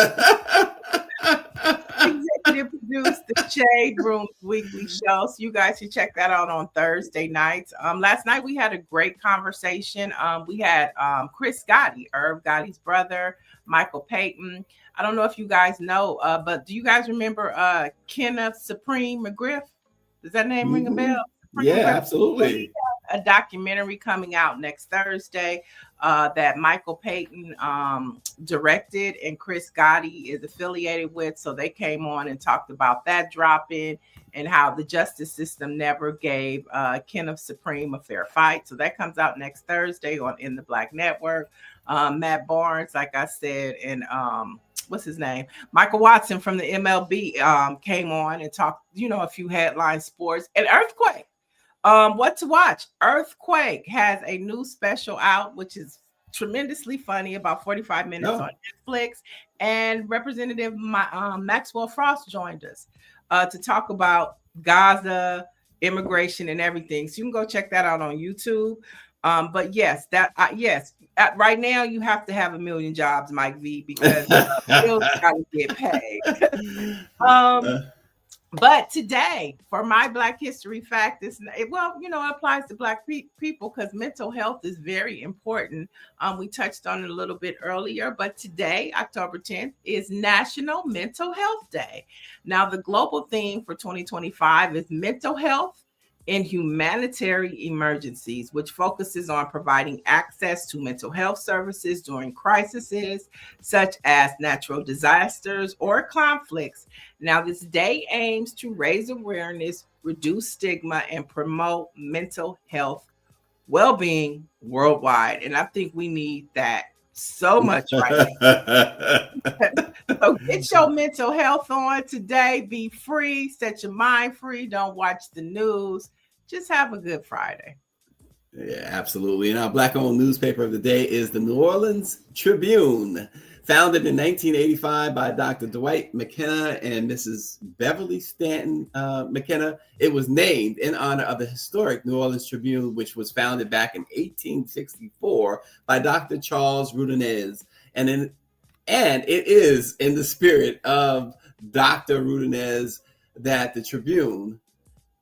[SPEAKER 3] produced the Shade Room weekly show. So you guys should check that out on Thursday nights. Last night we had a great conversation. We had Chris Gotti, Irv Gotti's brother, Michael Payton. I don't know if you guys know, but do you guys remember Kenneth Supreme McGriff? Does that name ring a bell?
[SPEAKER 2] Yeah, absolutely.
[SPEAKER 3] A documentary coming out next Thursday that Michael Payton directed and Chris Gotti is affiliated with. So they came on and talked about that drop-in and how the justice system never gave Kenneth Supreme a fair fight. So that comes out next Thursday on In the Black Network. Matt Barnes, like I said, and what's his name? Michael Watson from the MLB came on and talked, a few headline sports. And Earthquake. What to watch? Earthquake has a new special out, which is tremendously funny, about 45 minutes on Netflix. And Representative Maxwell Frost joined us to talk about Gaza, immigration, and everything. So you can go check that out on YouTube. But yes, right now you have to have 1 million jobs, Mike V, because bills gotta get paid. But today, for my Black History fact, it applies to Black people because mental health is very important. We touched on it a little bit earlier, but today, October 10th, is National Mental Health Day. Now, the global theme for 2025 is mental health in humanitarian emergencies, which focuses on providing access to mental health services during crises such as natural disasters or conflicts. Now, this day aims to raise awareness, reduce stigma, and promote mental health well-being worldwide. And I think we need that so much right now. So get your mental health on today. Be free, set your mind free. Don't watch the news. Just have a good Friday.
[SPEAKER 2] Yeah, absolutely. And our Black-owned newspaper of the day is the New Orleans Tribune, founded in 1985 by Dr. Dwight McKenna and Mrs. Beverly Stanton McKenna. It was named in honor of the historic New Orleans Tribune, which was founded back in 1864 by Dr. Charles Rudinez. And it is in the spirit of Dr. Rudinez that the Tribune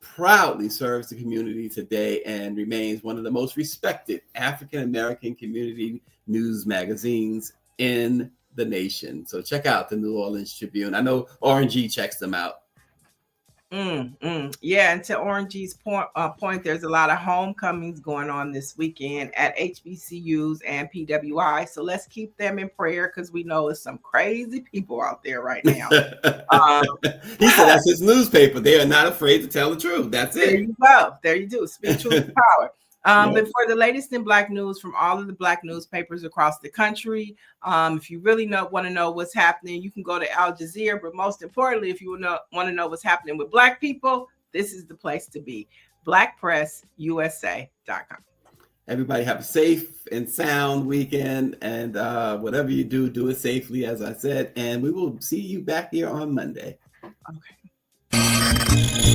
[SPEAKER 2] proudly serves the community today and remains one of the most respected African-American community news magazines in the nation. So check out the New Orleans Tribune. I know RNG checks them out.
[SPEAKER 3] Yeah, and to Orangey's point, there's a lot of homecomings going on this weekend at HBCUs and PWI. So let's keep them in prayer because we know it's some crazy people out there right now.
[SPEAKER 2] He said that's his newspaper. They are not afraid to tell the truth. That's
[SPEAKER 3] There
[SPEAKER 2] it.
[SPEAKER 3] you go. There you do. Speak truth to power. But for the latest in Black news from all of the Black newspapers across the country, if you really want to know what's happening, you can go to Al Jazeera. But most importantly, if you want to know what's happening with Black people, this is the place to be. BlackPressUSA.com.
[SPEAKER 2] Everybody have a safe and sound weekend, and whatever you do it safely, as I said. And we will see you back here on Monday.
[SPEAKER 3] Okay.